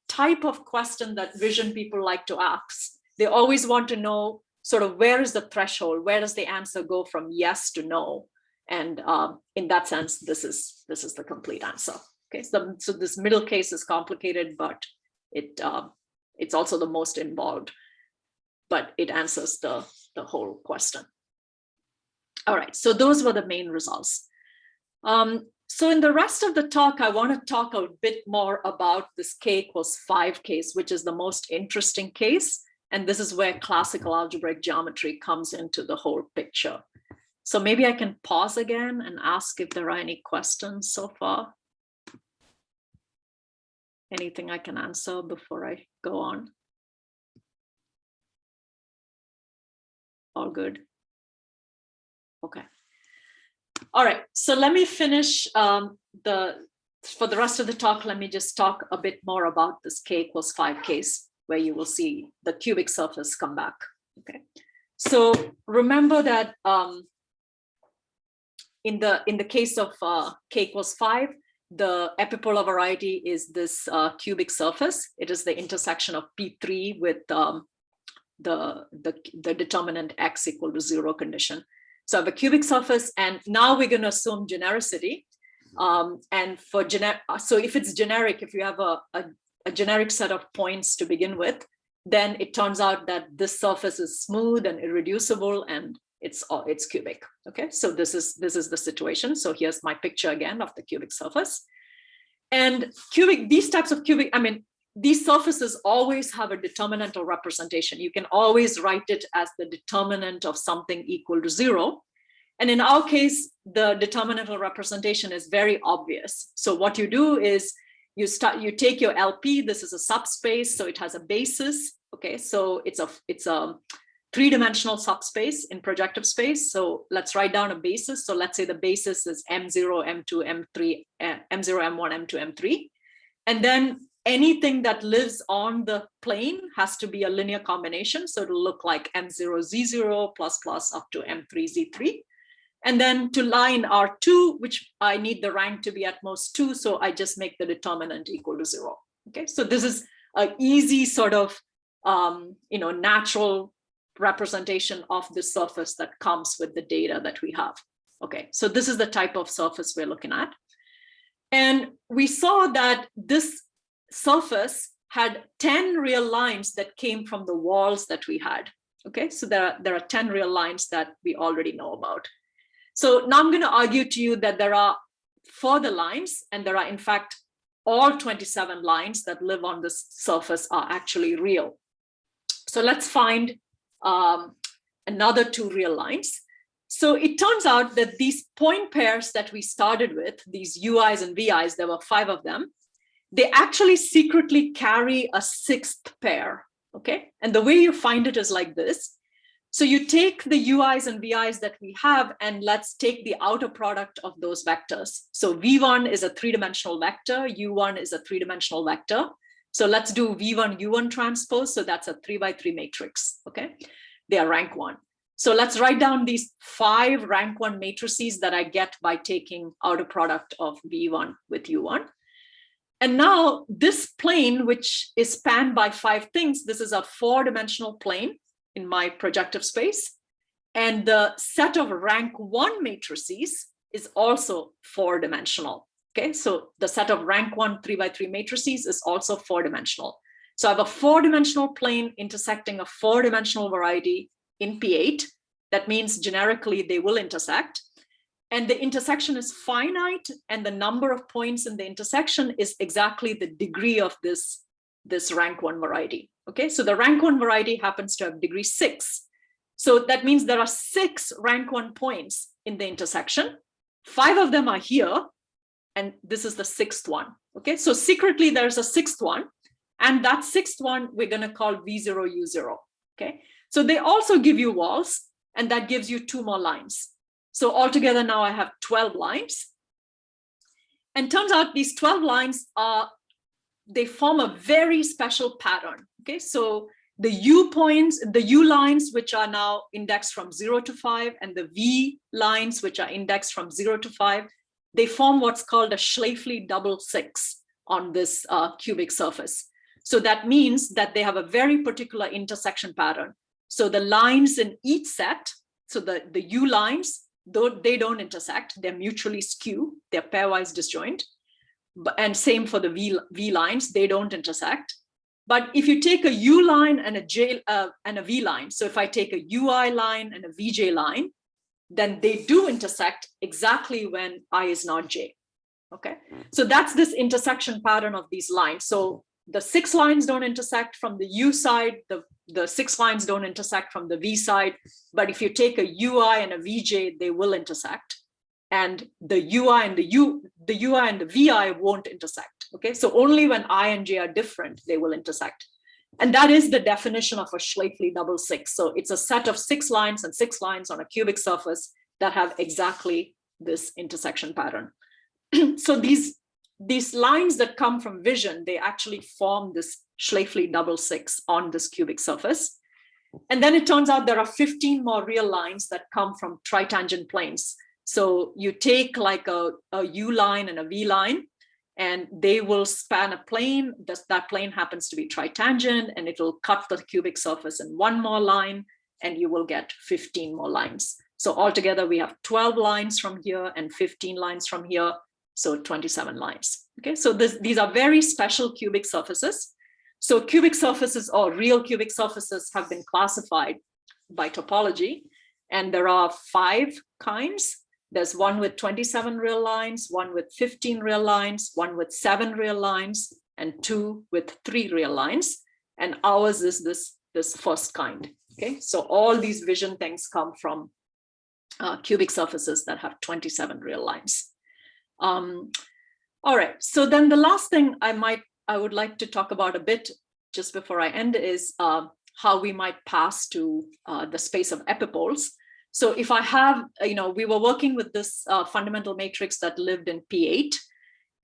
type of question that vision people like to ask. They always want to know sort of where is the threshold? Where does the answer go from yes to no? And in that sense, this is the complete answer. Okay, so this middle case is complicated, but it's also the most involved, but it answers the whole question. All right, so those were the main results. So in the rest of the talk, I want to talk a bit more about this k equals 5 case, which is the most interesting case. And this is where classical algebraic geometry comes into the whole picture. So maybe I can pause again and ask if there are any questions so far. Anything I can answer before I go on? All good. Okay. All right, so let me finish for the rest of the talk, let me just talk a bit more about this k equals 5 case, where you will see the cubic surface come back. Okay, so remember that in the case of k equals 5, the epipolar variety is this cubic surface. It is the intersection of P3 with the determinant x equal to 0 condition. So I have a cubic surface, and now we're going to assume genericity. And for so if it's generic, if you have a generic set of points to begin with, then it turns out that this surface is smooth and irreducible, and it's cubic. Okay, so this is the situation. So here's my picture again of the cubic surface. And these types of cubic, these surfaces always have a determinantal representation. You can always write it as the determinant of something equal to 0. And in our case, the determinantal representation is very obvious. So what you do is you take your LP, this is a subspace, so it has a basis. Okay, so it's a 3-dimensional subspace in projective space. So let's write down a basis. So let's say the basis is M0, M2, M3, M0, M1, M2, M3. And then anything that lives on the plane has to be a linear combination. So it'll look like M0, Z0 plus plus up to M3, Z3. And then to lie in R2, which I need the rank to be at most 2. So I just make the determinant equal to 0. Okay, so this is an easy sort of, natural representation of the surface that comes with the data that we have. Okay, so this is the type of surface we're looking at. And we saw that this surface had 10 real lines that came from the walls that we had. Okay, so there are 10 real lines that we already know about. So now I'm going to argue to you that there are further lines, and there are in fact all 27 lines that live on this surface are actually real. So let's find another 2 real lines. So it turns out that these point pairs that we started with, these UIs and VIs, there were 5 of them, they actually secretly carry a 6th pair, okay? And the way you find it is like this. So you take the UIs and VIs that we have, and let's take the outer product of those vectors. So V1 is a 3-dimensional vector, U1 is a 3-dimensional vector. So let's do V1, U1 transpose. So that's a 3x3 matrix, okay? They are rank 1. So let's write down these 5 rank 1 matrices that I get by taking outer product of V1 with U1. And now this plane, which is spanned by 5 things, this is a 4-dimensional plane in my projective space. And the set of rank 1 matrices is also 4-dimensional. Okay, so the set of rank 1 3x3 matrices is also 4-dimensional. So I have a 4-dimensional plane intersecting a 4-dimensional variety in P8. That means generically they will intersect. And the intersection is finite, and the number of points in the intersection is exactly the degree of this rank 1 variety. Okay, so the rank 1 variety happens to have degree 6. So that means there are 6 rank 1 points in the intersection. 5 of them are here, and this is the 6th one. Okay, so secretly there's a 6th one, and that 6th one we're going to call V0, U0. Okay, so they also give you walls, and that gives you 2 more lines. So altogether now I have 12 lines. And turns out these 12 lines they form a very special pattern. Okay, so the U points, the U lines, which are now indexed from 0 to 5, and the V lines, which are indexed from 0 to 5, they form what's called a Schläfli double 6 on this cubic surface. So that means that they have a very particular intersection pattern. So the lines in each set, so the U lines, though they don't intersect, they're mutually skew, they're pairwise disjoint. And same for the V lines, they don't intersect. But if you take a U line and a V line, so if I take a UI line and a VJ line, then they do intersect exactly when I is not J. Okay, so that's this intersection pattern of these lines. So the 6 lines don't intersect from the U side, the 6 lines don't intersect from the V side, but if you take a UI and a VJ, they will intersect. And the UI and the UI and the VI won't intersect. Okay, so only when I and J are different, they will intersect. And that is the definition of a Schläfli double 6. So it's a set of 6 lines and 6 lines on a cubic surface that have exactly this intersection pattern. So these lines that come from vision, they actually form this Schläfli double 6 on this cubic surface. And then it turns out there are 15 more real lines that come from tritangent planes. So you take like a U line and a V line, and they will span a plane. That plane happens to be tritangent, and it will cut the cubic surface in 1 more line, and you will get 15 more lines. So altogether, we have 12 lines from here and 15 lines from here, so 27 lines. Okay, so these are very special cubic surfaces. So cubic surfaces, or real cubic surfaces, have been classified by topology, and there are 5 kinds. There's one with 27 real lines, one with 15 real lines, one with 7 real lines, and 2 with 3 real lines. And ours is this first kind. Okay, so all these vision things come from cubic surfaces that have 27 real lines. All right, so then the last thing I would like to talk about a bit just before I end is how we might pass to the space of epipoles. So if I have, we were working with this fundamental matrix that lived in P8,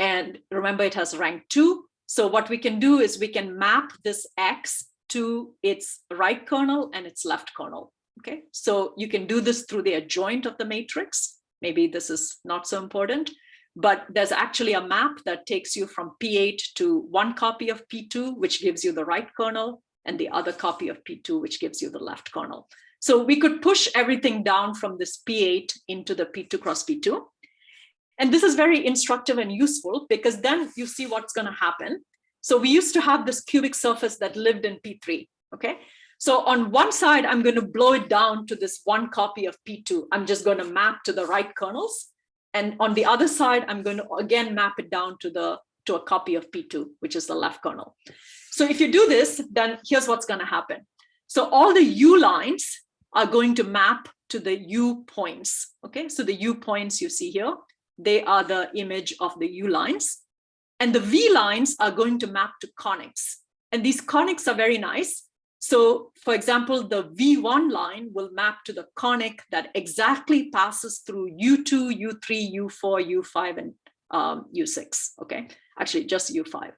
and remember it has rank 2. So what we can do is we can map this X to its right kernel and its left kernel. Okay, so you can do this through the adjoint of the matrix. Maybe this is not so important, but there's actually a map that takes you from P8 to 1 copy of P2, which gives you the right kernel, and the other copy of P2, which gives you the left kernel. So we could push everything down from this P8 into the P2 cross P2. And this is very instructive and useful, because then you see what's going to happen. So we used to have this cubic surface that lived in P3. Okay, so on one side, I'm going to blow it down to this 1 copy of P2. I'm just going to map to the right kernels. And on the other side, I'm going to again map it down to a copy of P2, which is the left kernel. So if you do this, then here's what's going to happen. So all the U lines are going to map to the U points. Okay, so the U points you see here, they are the image of the U lines. And the V lines are going to map to conics. And these conics are very nice. So for example, the V1 line will map to the conic that exactly passes through U2, U3, U4, U5, and U6. Okay, actually just U5.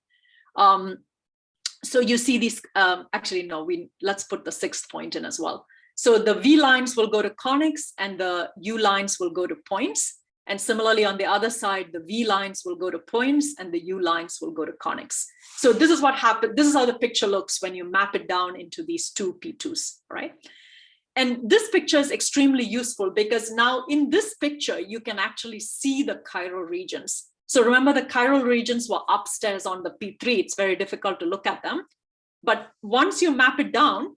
So you see these, actually, no, let's put the 6th point in as well. So the V lines will go to conics and the U lines will go to points. And similarly, on the other side, the V lines will go to points and the U lines will go to conics. So this is what happened. This is how the picture looks when you map it down into these two P2s, right? And this picture is extremely useful because now in this picture, you can actually see the chiral regions. So remember, the chiral regions were upstairs on the P3. It's very difficult to look at them. But once you map it down,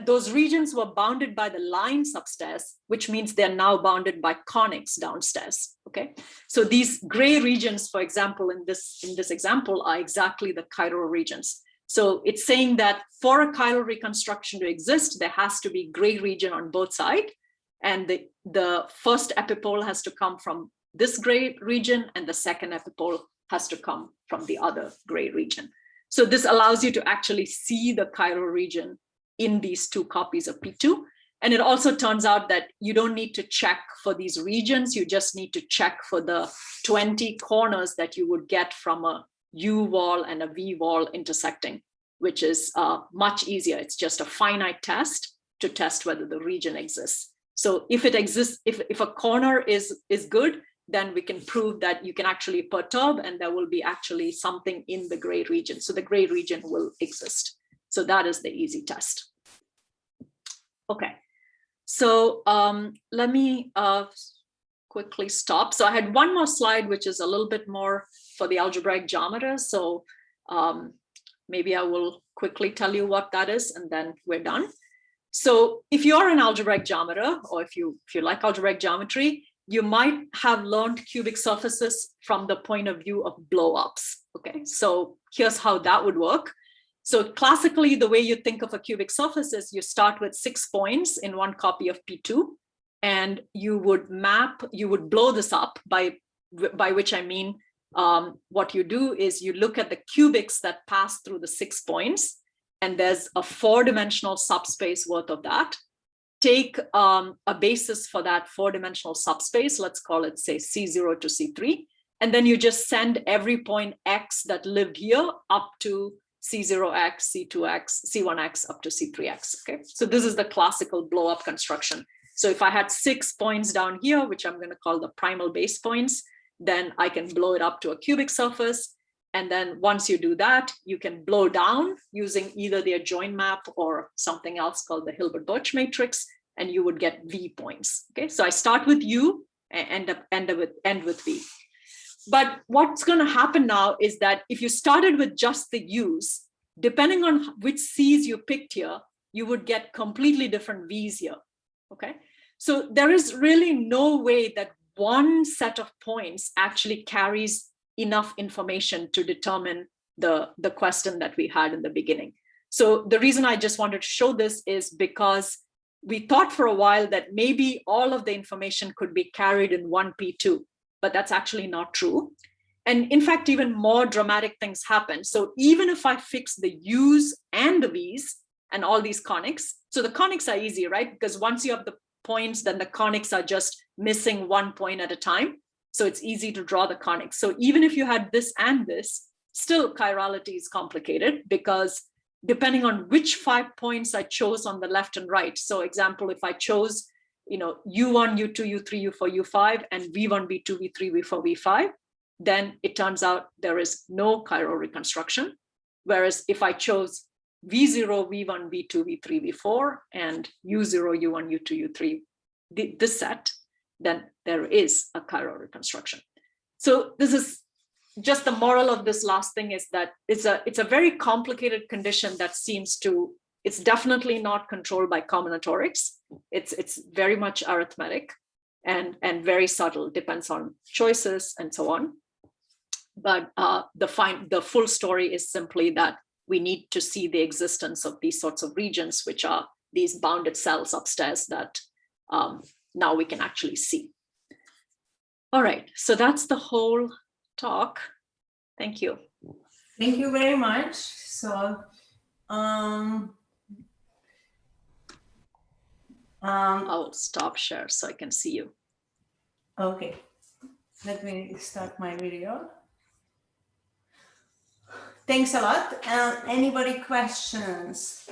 those regions were bounded by the lines upstairs, which means they're now bounded by conics downstairs. Okay, so these gray regions, for example, in this example, are exactly the chiral regions. So it's saying that for a chiral reconstruction to exist, there has to be gray region on both sides, and the first epipole has to come from this gray region, and the second epipole has to come from the other gray region. So this allows you to actually see the chiral region in these two copies of P2. And it also turns out that you don't need to check for these regions. You just need to check for the 20 corners that you would get from a U wall and a V wall intersecting, which is much easier. It's just a finite test to test whether the region exists. So if it exists, if a corner is good, then we can prove that you can actually perturb and there will be actually something in the gray region. So the gray region will exist. So that is the easy test. Okay, so let me quickly stop. So I had one more slide, which is a little bit more for the algebraic geometers. So maybe I will quickly tell you what that is, and then we're done. So if you're an algebraic geometer, or if you like algebraic geometry, you might have learned cubic surfaces from the point of view of blow-ups. Okay, so here's how that would work. So classically, the way you think of a cubic surface is you start with 6 points in one copy of P2, and you would blow this up, by which I mean what you do is you look at the cubics that pass through the 6 points, and there's a 4-dimensional subspace worth of that. Take a basis for that 4-dimensional subspace, let's call it, say, C0 to C3, and then you just send every point X that lived here up to C0x, C2x, C1x up to C3x. Okay, so this is the classical blow up construction. So if I had 6 points down here, which I'm going to call the primal base points, then I can blow it up to a cubic surface. And then once you do that, you can blow down using either the adjoint map or something else called the Hilbert-Birch matrix, and you would get V points. Okay, so I start with U and end with V. But what's going to happen now is that if you started with just the U's, depending on which C's you picked here, you would get completely different V's here. Okay, so there is really no way that one set of points actually carries enough information to determine the question that we had in the beginning. So the reason I just wanted to show this is because we thought for a while that maybe all of the information could be carried in one P2. But that's actually not true. And in fact, even more dramatic things happen. So even if I fix the U's and the V's and all these conics, so the conics are easy, right? Because once you have the points, then the conics are just missing one point at a time. So it's easy to draw the conics. So even if you had this and this, still chirality is complicated because depending on which 5 points I chose on the left and right. So example, if I chose U1, U2, U3, U4, U5, and V1, V2, V3, V4, V5, then it turns out there is no chiral reconstruction. Whereas if I chose V0, V1, V2, V3, V4, and U0, U1, U2, U3, this set, then there is a chiral reconstruction. So this is just the moral of this last thing is that it's a very complicated condition that seems to, it's definitely not controlled by combinatorics. It's very much arithmetic and very subtle, depends on choices and so on. But the full story is simply that we need to see the existence of these sorts of regions, which are these bounded cells upstairs that now we can actually see. All right, so that's the whole talk. Thank you. Thank you very much. So, I'll stop share so I can see you. okay, let me start my video. Thanks a lot. Anybody questions?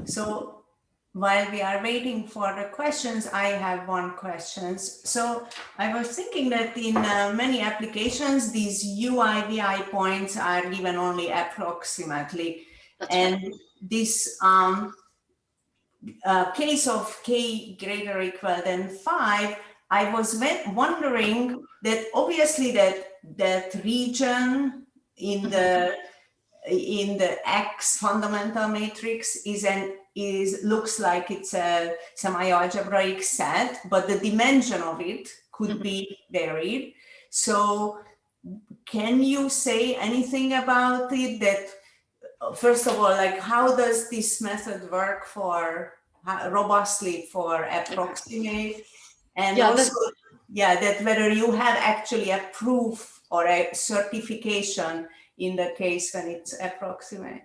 So while we are waiting for the questions, I have one question. So I was thinking that in many applications, these UI/VI points are given only approximately. That's and right. This case of k greater or equal than 5, I was wondering that obviously that region in the X fundamental matrix looks like it's a semialgebraic set, but the dimension of it could be varied. So can you say anything about it? That first of all, like how does this method work for robustly for approximate, and Yeah, also that whether you have actually a proof or a certification in the case when it's approximate?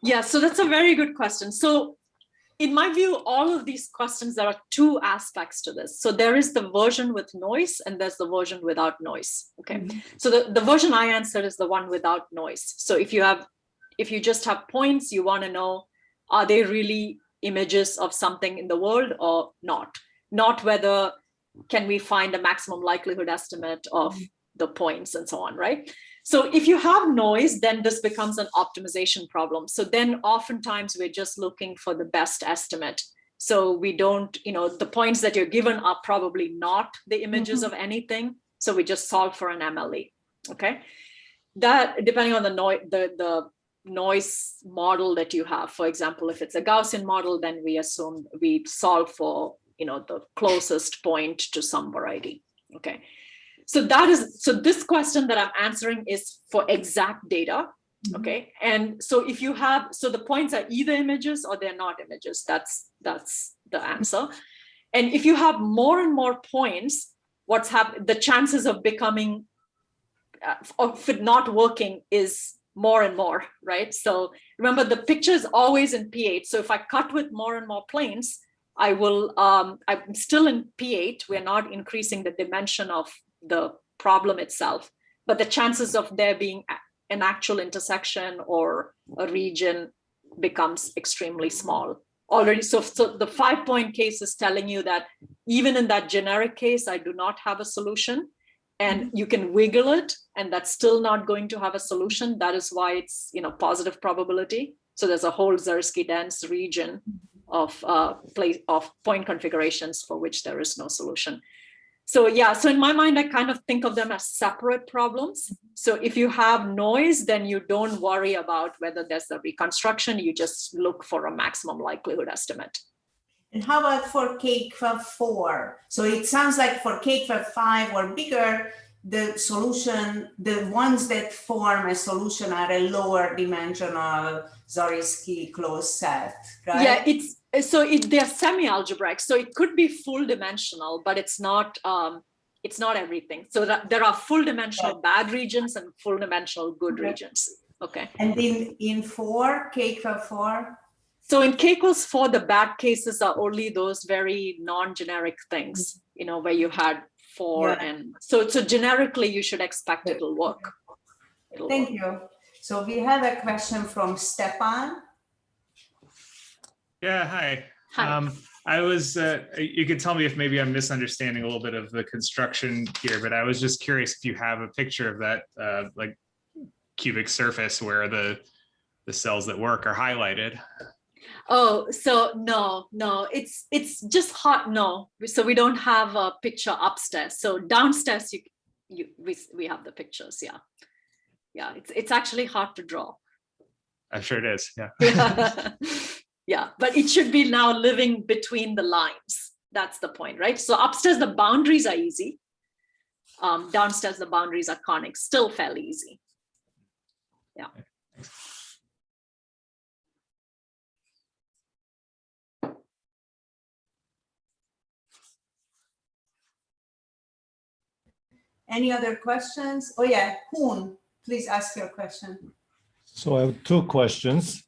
Yeah, so that's a very good question. So in my view, all of these questions, there are two aspects to this. So there is the version with noise and there's the version without noise. Okay, so the version I answered is the one without noise. So if you just have points, you want to know, are they really images of something in the world or not? Not whether can we find a maximum likelihood estimate of the points and so on, right? So if you have noise, then this becomes an optimization problem. So then oftentimes we're just looking for the best estimate. So we don't, the points that you're given are probably not the images of anything. So we just solve for an MLE, okay? That, depending on the noise model that you have, for example, if it's a Gaussian model, then we assume we solve for, the closest point to some variety, okay? So this question that I'm answering is for exact data, okay? And so if you have, so the points are either images or they're not images, that's the answer. And if you have more and more points, what's happening, the chances of becoming, of it not working is more and more, right? So remember, the picture is always in P8. So if I cut with more and more planes, I will, I'm still in P8. We're not increasing the dimension of the problem itself, but the chances of there being an actual intersection or a region becomes extremely small already. So the 5-point case is telling you that even in that generic case, I do not have a solution, and you can wiggle it and that's still not going to have a solution. That is why it's, positive probability. So there's a whole Zariski dense region of point configurations for which there is no solution. So yeah, so in my mind, I kind of think of them as separate problems. So if you have noise, then you don't worry about whether there's a reconstruction, you just look for a maximum likelihood estimate. And how about for K-4? So it sounds like for K-5 or bigger, the solution, the ones that form a solution are a lower dimensional Zariski closed set, right? Yeah, they're semi-algebraic, so it could be full dimensional, but it's not everything. So there are full dimensional bad regions and full dimensional good regions. Okay. And in K-4? So in K=4, the bad cases are only those very non-generic things, where you had 4 and so generically you should expect it'll work. Thank you. So we have a question from Stepan. Yeah, hi. Hi. I was, you could tell me if maybe I'm misunderstanding a little bit of the construction here, but I was just curious if you have a picture of that like cubic surface where the cells that work are highlighted. Oh, so no, it's just hot. No, so we don't have a picture upstairs. So downstairs, we have the pictures. Yeah, it's actually hard to draw. I'm sure it is. Yeah. Yeah, but it should be now living between the lines. That's the point, right? So upstairs, the boundaries are easy. Downstairs, the boundaries are conic, still fairly easy. Yeah. Any other questions? Oh yeah, Hoon, please ask your question. So I have two questions.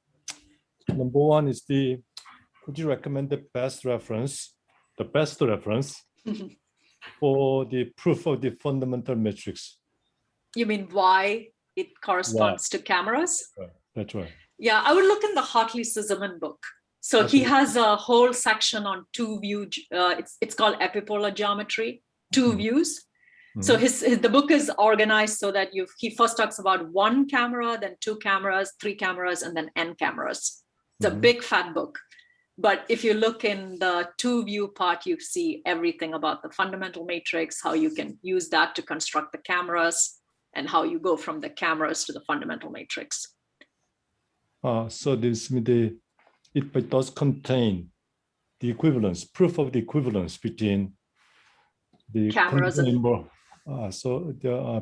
Number one is could you recommend the best reference for the proof of the fundamental matrix? You mean why it corresponds to cameras? That's right. Yeah, I would look in the Hartley-Sisserman book. So he has a whole section on two view. It's called epipolar geometry, two views. So the book is organized so that he first talks about one camera, then two cameras, three cameras, and then n cameras. It's a big fat book. But if you look in the two view part, you see everything about the fundamental matrix, how you can use that to construct the cameras, and how you go from the cameras to the fundamental matrix. So it does contain the equivalence, proof of the equivalence between the cameras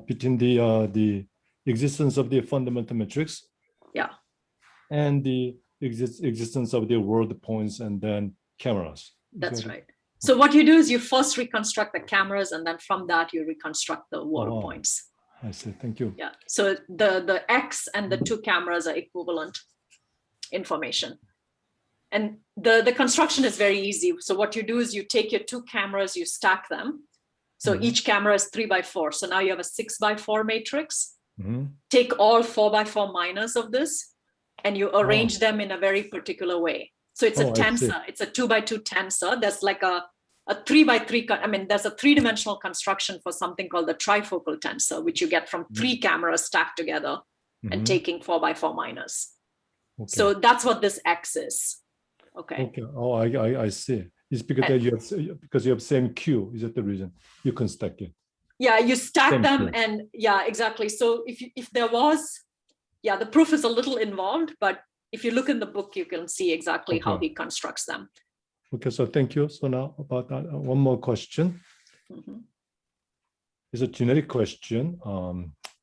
between the existence of the fundamental matrix, and the existence of the world points and then cameras. That's right. So what you do is you first reconstruct the cameras, and then from that you reconstruct the world points. I see. Thank you. Yeah. So the X and the two cameras are equivalent information. And the construction is very easy. So what you do is you take your two cameras, you stack them. So each camera is 3 by 4. So now you have a 6 by 4 matrix. Take all 4 by 4 minors of this, and you arrange them in a very particular way. So it's a tensor. It's a 2 by 2 tensor. There's like a 3 by 3. I mean, there's a three-dimensional construction for something called the trifocal tensor, which you get from 3 cameras stacked together and taking 4 by 4 minors. So that's what this X is. Okay. Oh, I see. It's because you have same Q. Is that the reason you can stack it? Yeah, you stack Same them, Q. and yeah, exactly. So if there was, the proof is a little involved, but if you look in the book, you can see exactly how he constructs them. Okay, so thank you. So now about that, one more question. It's a generic question.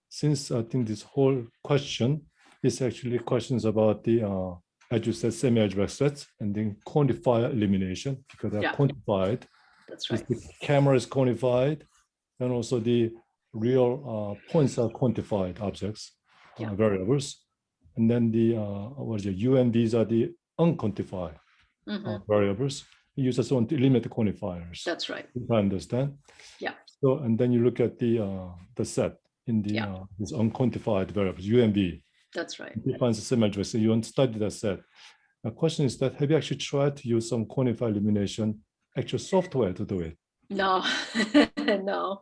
Since I think this whole question is actually questions about the as you said, semi-algebraic sets, and then quantifier elimination, because they're quantified. That's right. The camera is quantified, and also the real points are quantified objects, variables. And then the U and V's are the unquantified variables. You just want to eliminate the quantifiers. That's right. If I understand. Yeah. So, and then you look at the set in the these unquantified variables, U and V. That's right. Defines the semi-algebraic. So you want to study that set. The question is that have you actually tried to use some quantifier elimination actual software to do it? No, no.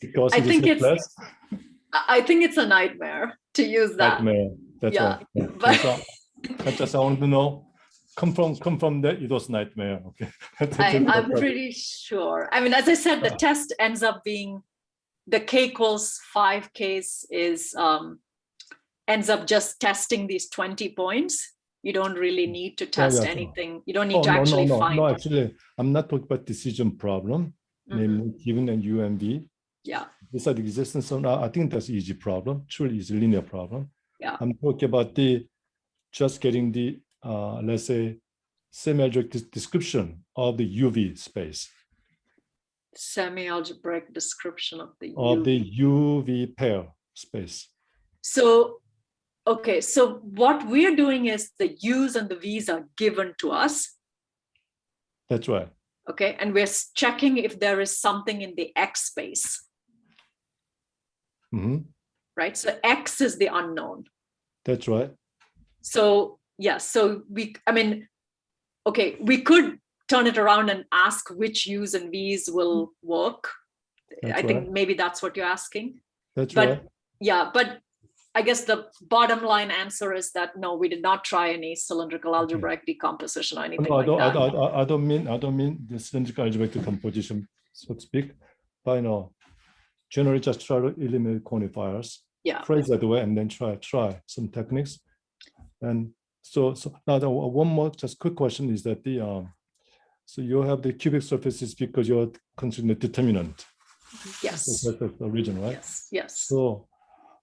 Because I think it's a nightmare to use that. Nightmare. That's right. But I just want to know. Come from that it was nightmare. Okay. I'm pretty sure. I mean, as I said, the test ends up being the k equals 5 case is ends up just testing these 20 points. You don't really need to test anything. You don't need to actually find. No, actually, I'm not talking about decision problem, namely given and U and V. Yeah. Besides the existence of, I think that's easy problem, truly easy linear problem. Yeah. I'm talking about just getting the, let's say, semi-algebraic description of the UV space. Semi-algebraic description of the UV pair space. So, okay, so what we're doing is the U's and the V's are given to us. That's right. Okay, and we're checking if there is something in the X space. Right, so X is the unknown. That's right. So, so we could turn it around and ask which U's and V's will work. I think maybe that's what you're asking. That's right. Yeah, but I guess the bottom line answer is that no, we did not try any cylindrical algebraic decomposition or anything like that. I don't mean the cylindrical algebraic decomposition, so to speak, but generally just try to eliminate quantifiers. Yeah. Phrase that way and then try some techniques. And so now one more just quick question is that so you have the cubic surfaces because you're considering the determinant. Yes. So that's the region, right? Yes. So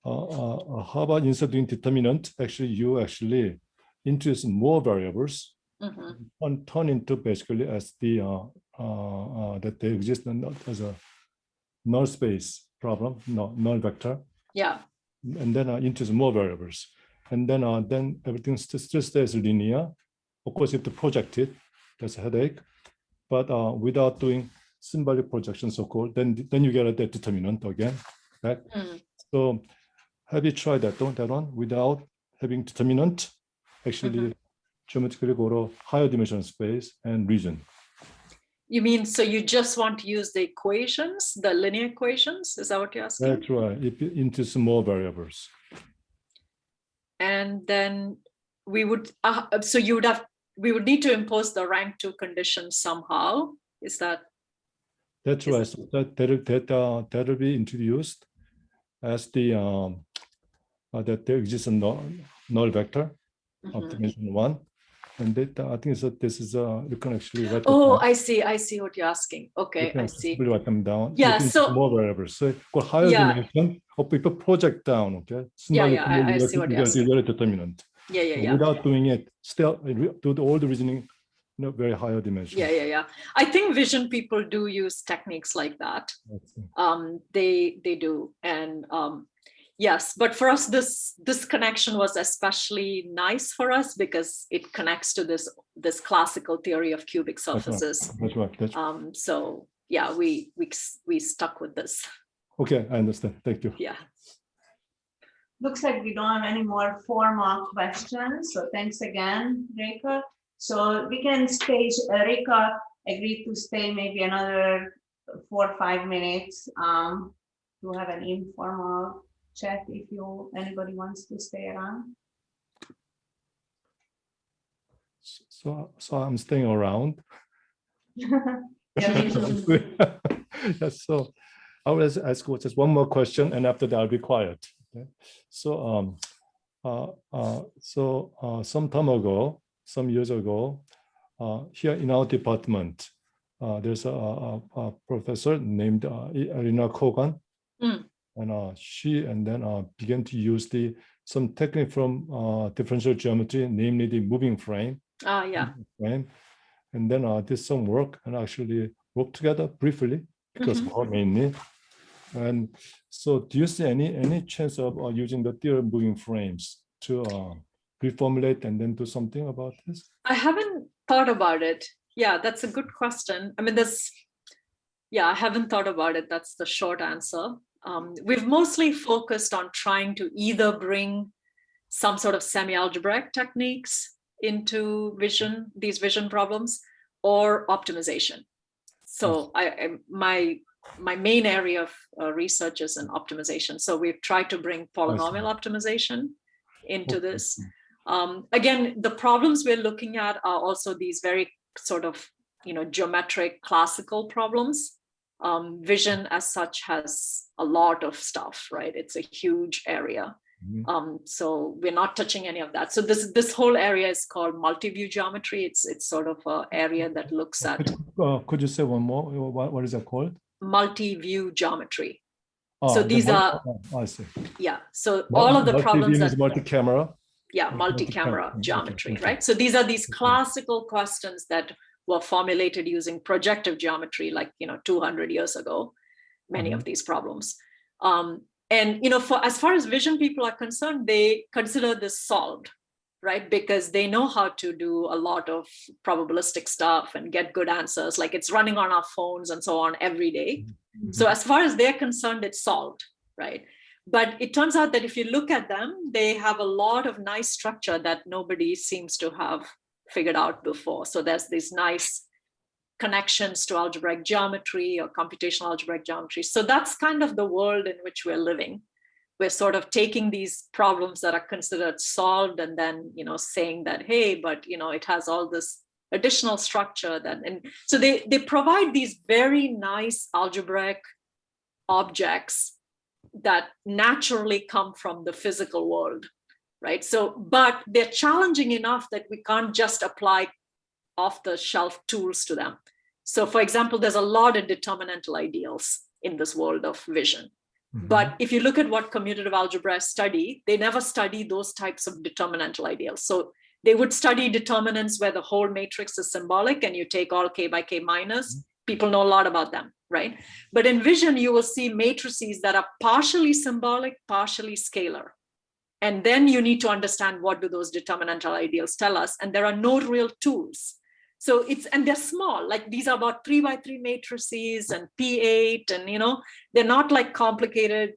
how about instead of doing determinant, you actually introduce more variables and turn into basically as the that they exist as a null space problem, null vector, Yeah. and then introduce more variables, and then everything still stays linear. Of course, you have to project it. That's a headache, but without doing symbolic projection, so-called, then you get a determinant again, right? So have you tried that one without having determinant? Actually, geometrically go to higher dimensional space and region. You mean, so you just want to use the equations, the linear equations? Is that what you're asking? That's right, into some more variables. And then we would, we would need to impose the rank 2 condition somehow. Is that? That's right. So that'll be introduced as the that there exists a null vector of dimension 1, and that I think this is you can actually write. Oh, I see what you're asking. Okay, I see. Write them down. Yeah. So more variables. So for higher dimension, or people project down. Okay. I see what you're asking. Determinant. Yeah. Without doing it, still do all the reasoning. Very higher dimension. Yeah. I think vision people do use techniques like that. They do, and yes, but for us, this connection was especially nice for us because it connects to this classical theory of cubic surfaces. That's right. So yeah, we stuck with this. Okay, I understand. Thank you. Yeah. Looks like we don't have any more formal questions. So thanks again, Rekha. So we can stay, Rekha agreed to stay maybe another 4 or 5 minutes to have an informal chat if anybody wants to stay around. So I'm staying around. Yeah, Yes, so I will ask just one more question, and after that I'll be quiet. Okay? So some years ago, here in our department, there's a professor named Irina Kogan, and she began to use some technique from differential geometry, namely the moving frame. Frame. And then did some work and actually worked together briefly because of her mainly. And so, do you see any chance of using the theorem moving frames to reformulate and then do something about this? I haven't thought about it. Yeah, that's a good question. I mean, I haven't thought about it. That's the short answer. We've mostly focused on trying to either bring some sort of semi-algebraic techniques into these vision problems, or optimization. So my main area of research is in optimization. So we've tried to bring polynomial optimization into this. Again, the problems we're looking at are also these very sort of, geometric classical problems. Vision as such has a lot of stuff, right? It's a huge area. So we're not touching any of that. So this whole area is called multi-view geometry. It's sort of an area that looks at. Could you say one more? What is that called? Multi-view geometry. So these are. I see. Yeah. So all of the problems that multi-camera. Yeah, multi-camera geometry, right? So these are classical questions that were formulated using projective geometry, like 200 years ago. Many of these problems. And as far as vision people are concerned, they consider this solved, right? Because they know how to do a lot of probabilistic stuff and get good answers, like it's running on our phones and so on every day. So as far as they're concerned, it's solved, right? But it turns out that if you look at them, they have a lot of nice structure that nobody seems to have figured out before. So there's these nice connections to algebraic geometry or computational algebraic geometry. So that's kind of the world in which we're living. We're sort of taking these problems that are considered solved and then, saying that, hey, but, it has all this additional structure and so they provide these very nice algebraic objects that naturally come from the physical world, right? So, but they're challenging enough that we can't just apply off-the-shelf tools to them. So for example, there's a lot of determinantal ideals in this world of vision. But if you look at what commutative algebra study, they never study those types of determinantal ideals. So they would study determinants where the whole matrix is symbolic and you take all k by k minus, people know a lot about them, right? But in vision, you will see matrices that are partially symbolic, partially scalar. And then you need to understand what do those determinantal ideals tell us. And there are no real tools. So and they're small, like these are about 3 by 3 matrices and P8, and they're not like complicated,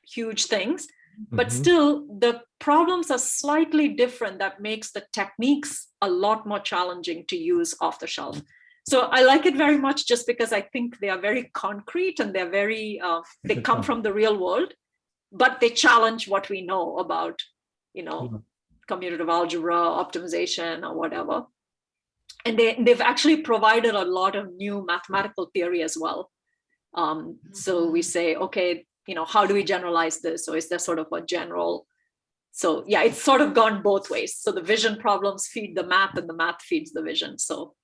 huge things, but still the problems are slightly different. That makes the techniques a lot more challenging to use off the shelf. So I like it very much just because I think they are very concrete and they're very, they come from the real world, but they challenge what we know about, commutative algebra, optimization, or whatever. And they've actually provided a lot of new mathematical theory as well. So we say, okay, how do we generalize this? Or is there sort of a general? So yeah, it's sort of gone both ways. So the vision problems feed the math and the math feeds the vision. So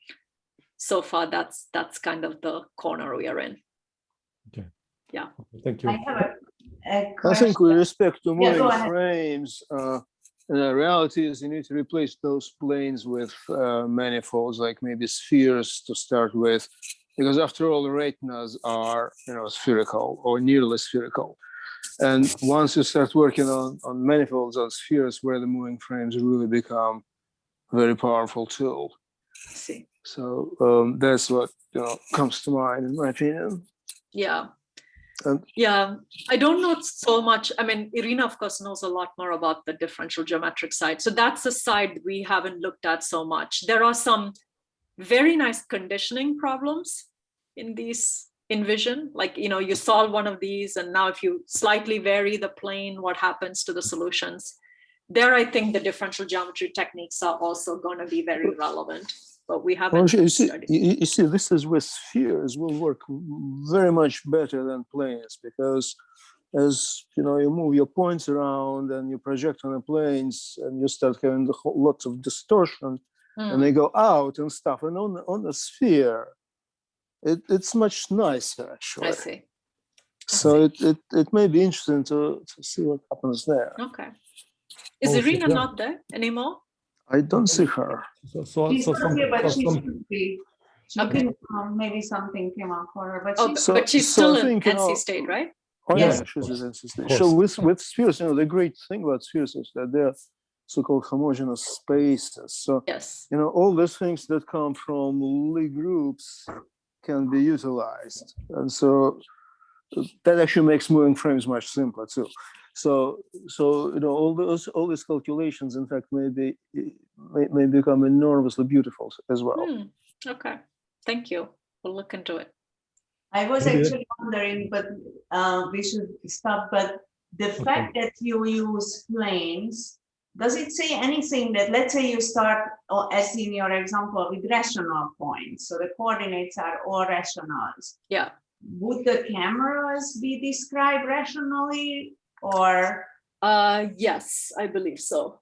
far, that's kind of the corner we are in. Okay. Yeah. Thank you. I have a I question. think with respect to Yeah, moving go ahead. frames, the reality is you need to replace those planes with manifolds, like maybe spheres to start with, because after all, the retinas are spherical or nearly spherical. And once you start working on manifolds or spheres, where the moving frames really become a very powerful tool. I see. So that's what comes to mind, in my opinion. Yeah. And yeah, I don't know so much. I mean, Irina, of course, knows a lot more about the differential geometric side. So that's a side we haven't looked at so much. There are some very nice conditioning problems in vision. Like, you solve one of these, and now if you slightly vary the plane, what happens to the solutions? There, I think the differential geometry techniques are also going to be very relevant. But we haven't studied. You see, this is where spheres will work very much better than planes, because as you move your points around and you project on the planes, and you start having lots of distortion, and they go out and stuff. And on the sphere, it's much nicer, actually. I see. So it may be interesting to see what happens there. Okay. Is Irina not there anymore? I don't see her. She's not here, but she some should be. Okay. Maybe something came up for her, but Oh, she's but she's so still I in think, NC State, right? Oh Yes. yeah, she's in NC State. course. So with spheres, the great thing about spheres is that they're so-called homogeneous spaces. So Yes. all those things that come from Lie groups can be utilized, and so that actually makes moving frames much simpler too. So all these calculations, in fact, may become enormously beautiful as well. Okay, thank you. We'll look into it. I was actually wondering, but we should stop. But the fact that you use planes, does it say anything that, let's say you start, as in your example, with rational points, so the coordinates are all rationals. Yeah. Would the cameras be described rationally, or? Yes, I believe so.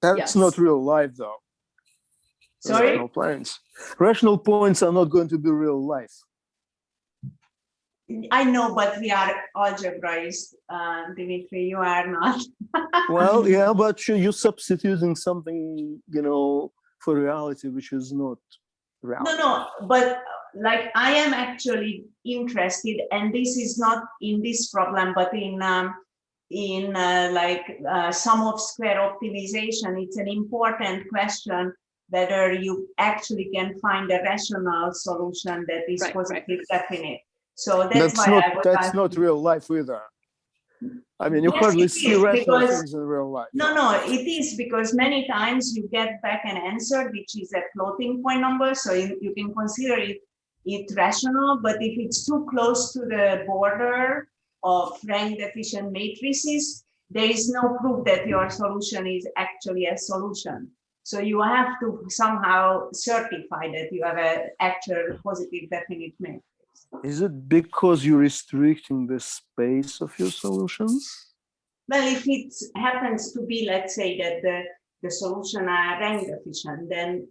That's Yes. not real life, though. Sorry? Rational planes. Rational points are not going to be real life. I know, but we are algebraists, Dimitri, you are not. Well, yeah, but you're substituting something, for reality, which is not reality. No, but like I am actually interested, and this is not in this problem, but in sum of square optimization. It's an important question whether you actually can find a rational solution that is positively definite. So that's not real life either. I mean, you hardly see rational things in real life. No, it is, because many times you get back an answer which is a floating point number, so you can consider it rational. But if it's too close to the border of rank deficient matrices, there is no proof that your solution is actually a solution. So you have to somehow certify that you have an actual positive definite matrix. Is it because you're restricting the space of your solutions? Well, if it happens to be, let's say, that the solution are rank deficient, then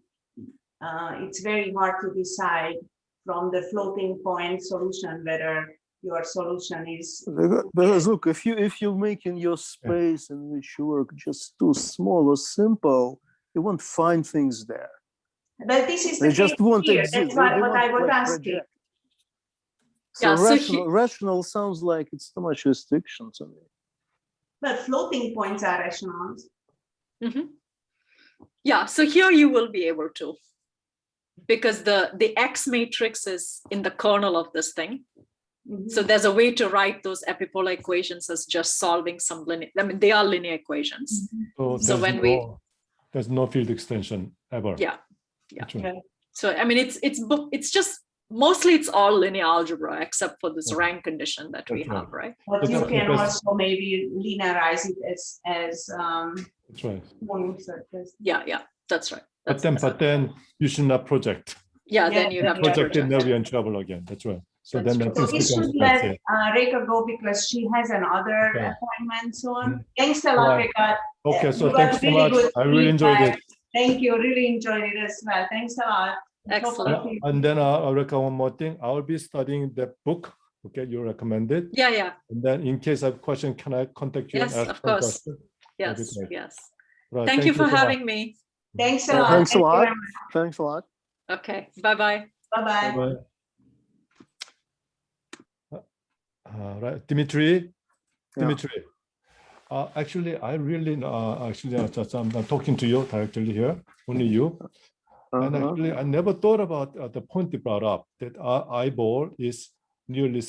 it's very hard to decide from the floating point solution whether your solution is. Because look, if you're making your space in which you work just too small or simple, you won't find things there. But this is they just won't here. exist. That's what I was asking. So, Yeah, so rational sounds like it's too much restriction to me. But floating points are rationals. Mhm. Yeah, so here you will be able to, because the X matrix is in the kernel of this thing. Mhm. So there's a way to write those epipolar equations as just solving some linear, I mean, they are linear equations. So, So when there's no field extension ever. Yeah. That's right. Yeah. So, I mean, it's just, mostly it's all linear algebra, except for this rank condition that we That's right. have, right? But you That's can because- also maybe linearize it as That's right. point surface. Yeah, that's right. But That's then you should not project. yeah, Yeah, then you have to Project it, project. now we're in trouble again. That's right. So That's then true. that So we is should becomes let Rekha go because she has another Okay. appointment soon. Thanks a lot, Right. Rekha. Okay, so You got thanks so really much. good I really enjoyed feedback. it. Thank you. Really enjoyed it as well. Thanks a lot. Excellent. Hopefully- And then Rekha, one more thing. I will be studying the book. Okay, you recommended. Yeah. And then in case I have question, can I contact you? and Yes, ask of some course. question? Yes, That'd be great. yes. Right, Thank you for so much. having me. Thanks a Yeah, lot. thanks a Thank you lot. very much. Thanks a lot. Okay, bye-bye. Bye-bye. Bye-bye. Right, Dimitri. Dimitri. Actually, I really just I'm talking to you directly here, only you. And actually, I never thought about the point you brought up that our eyeball is nearly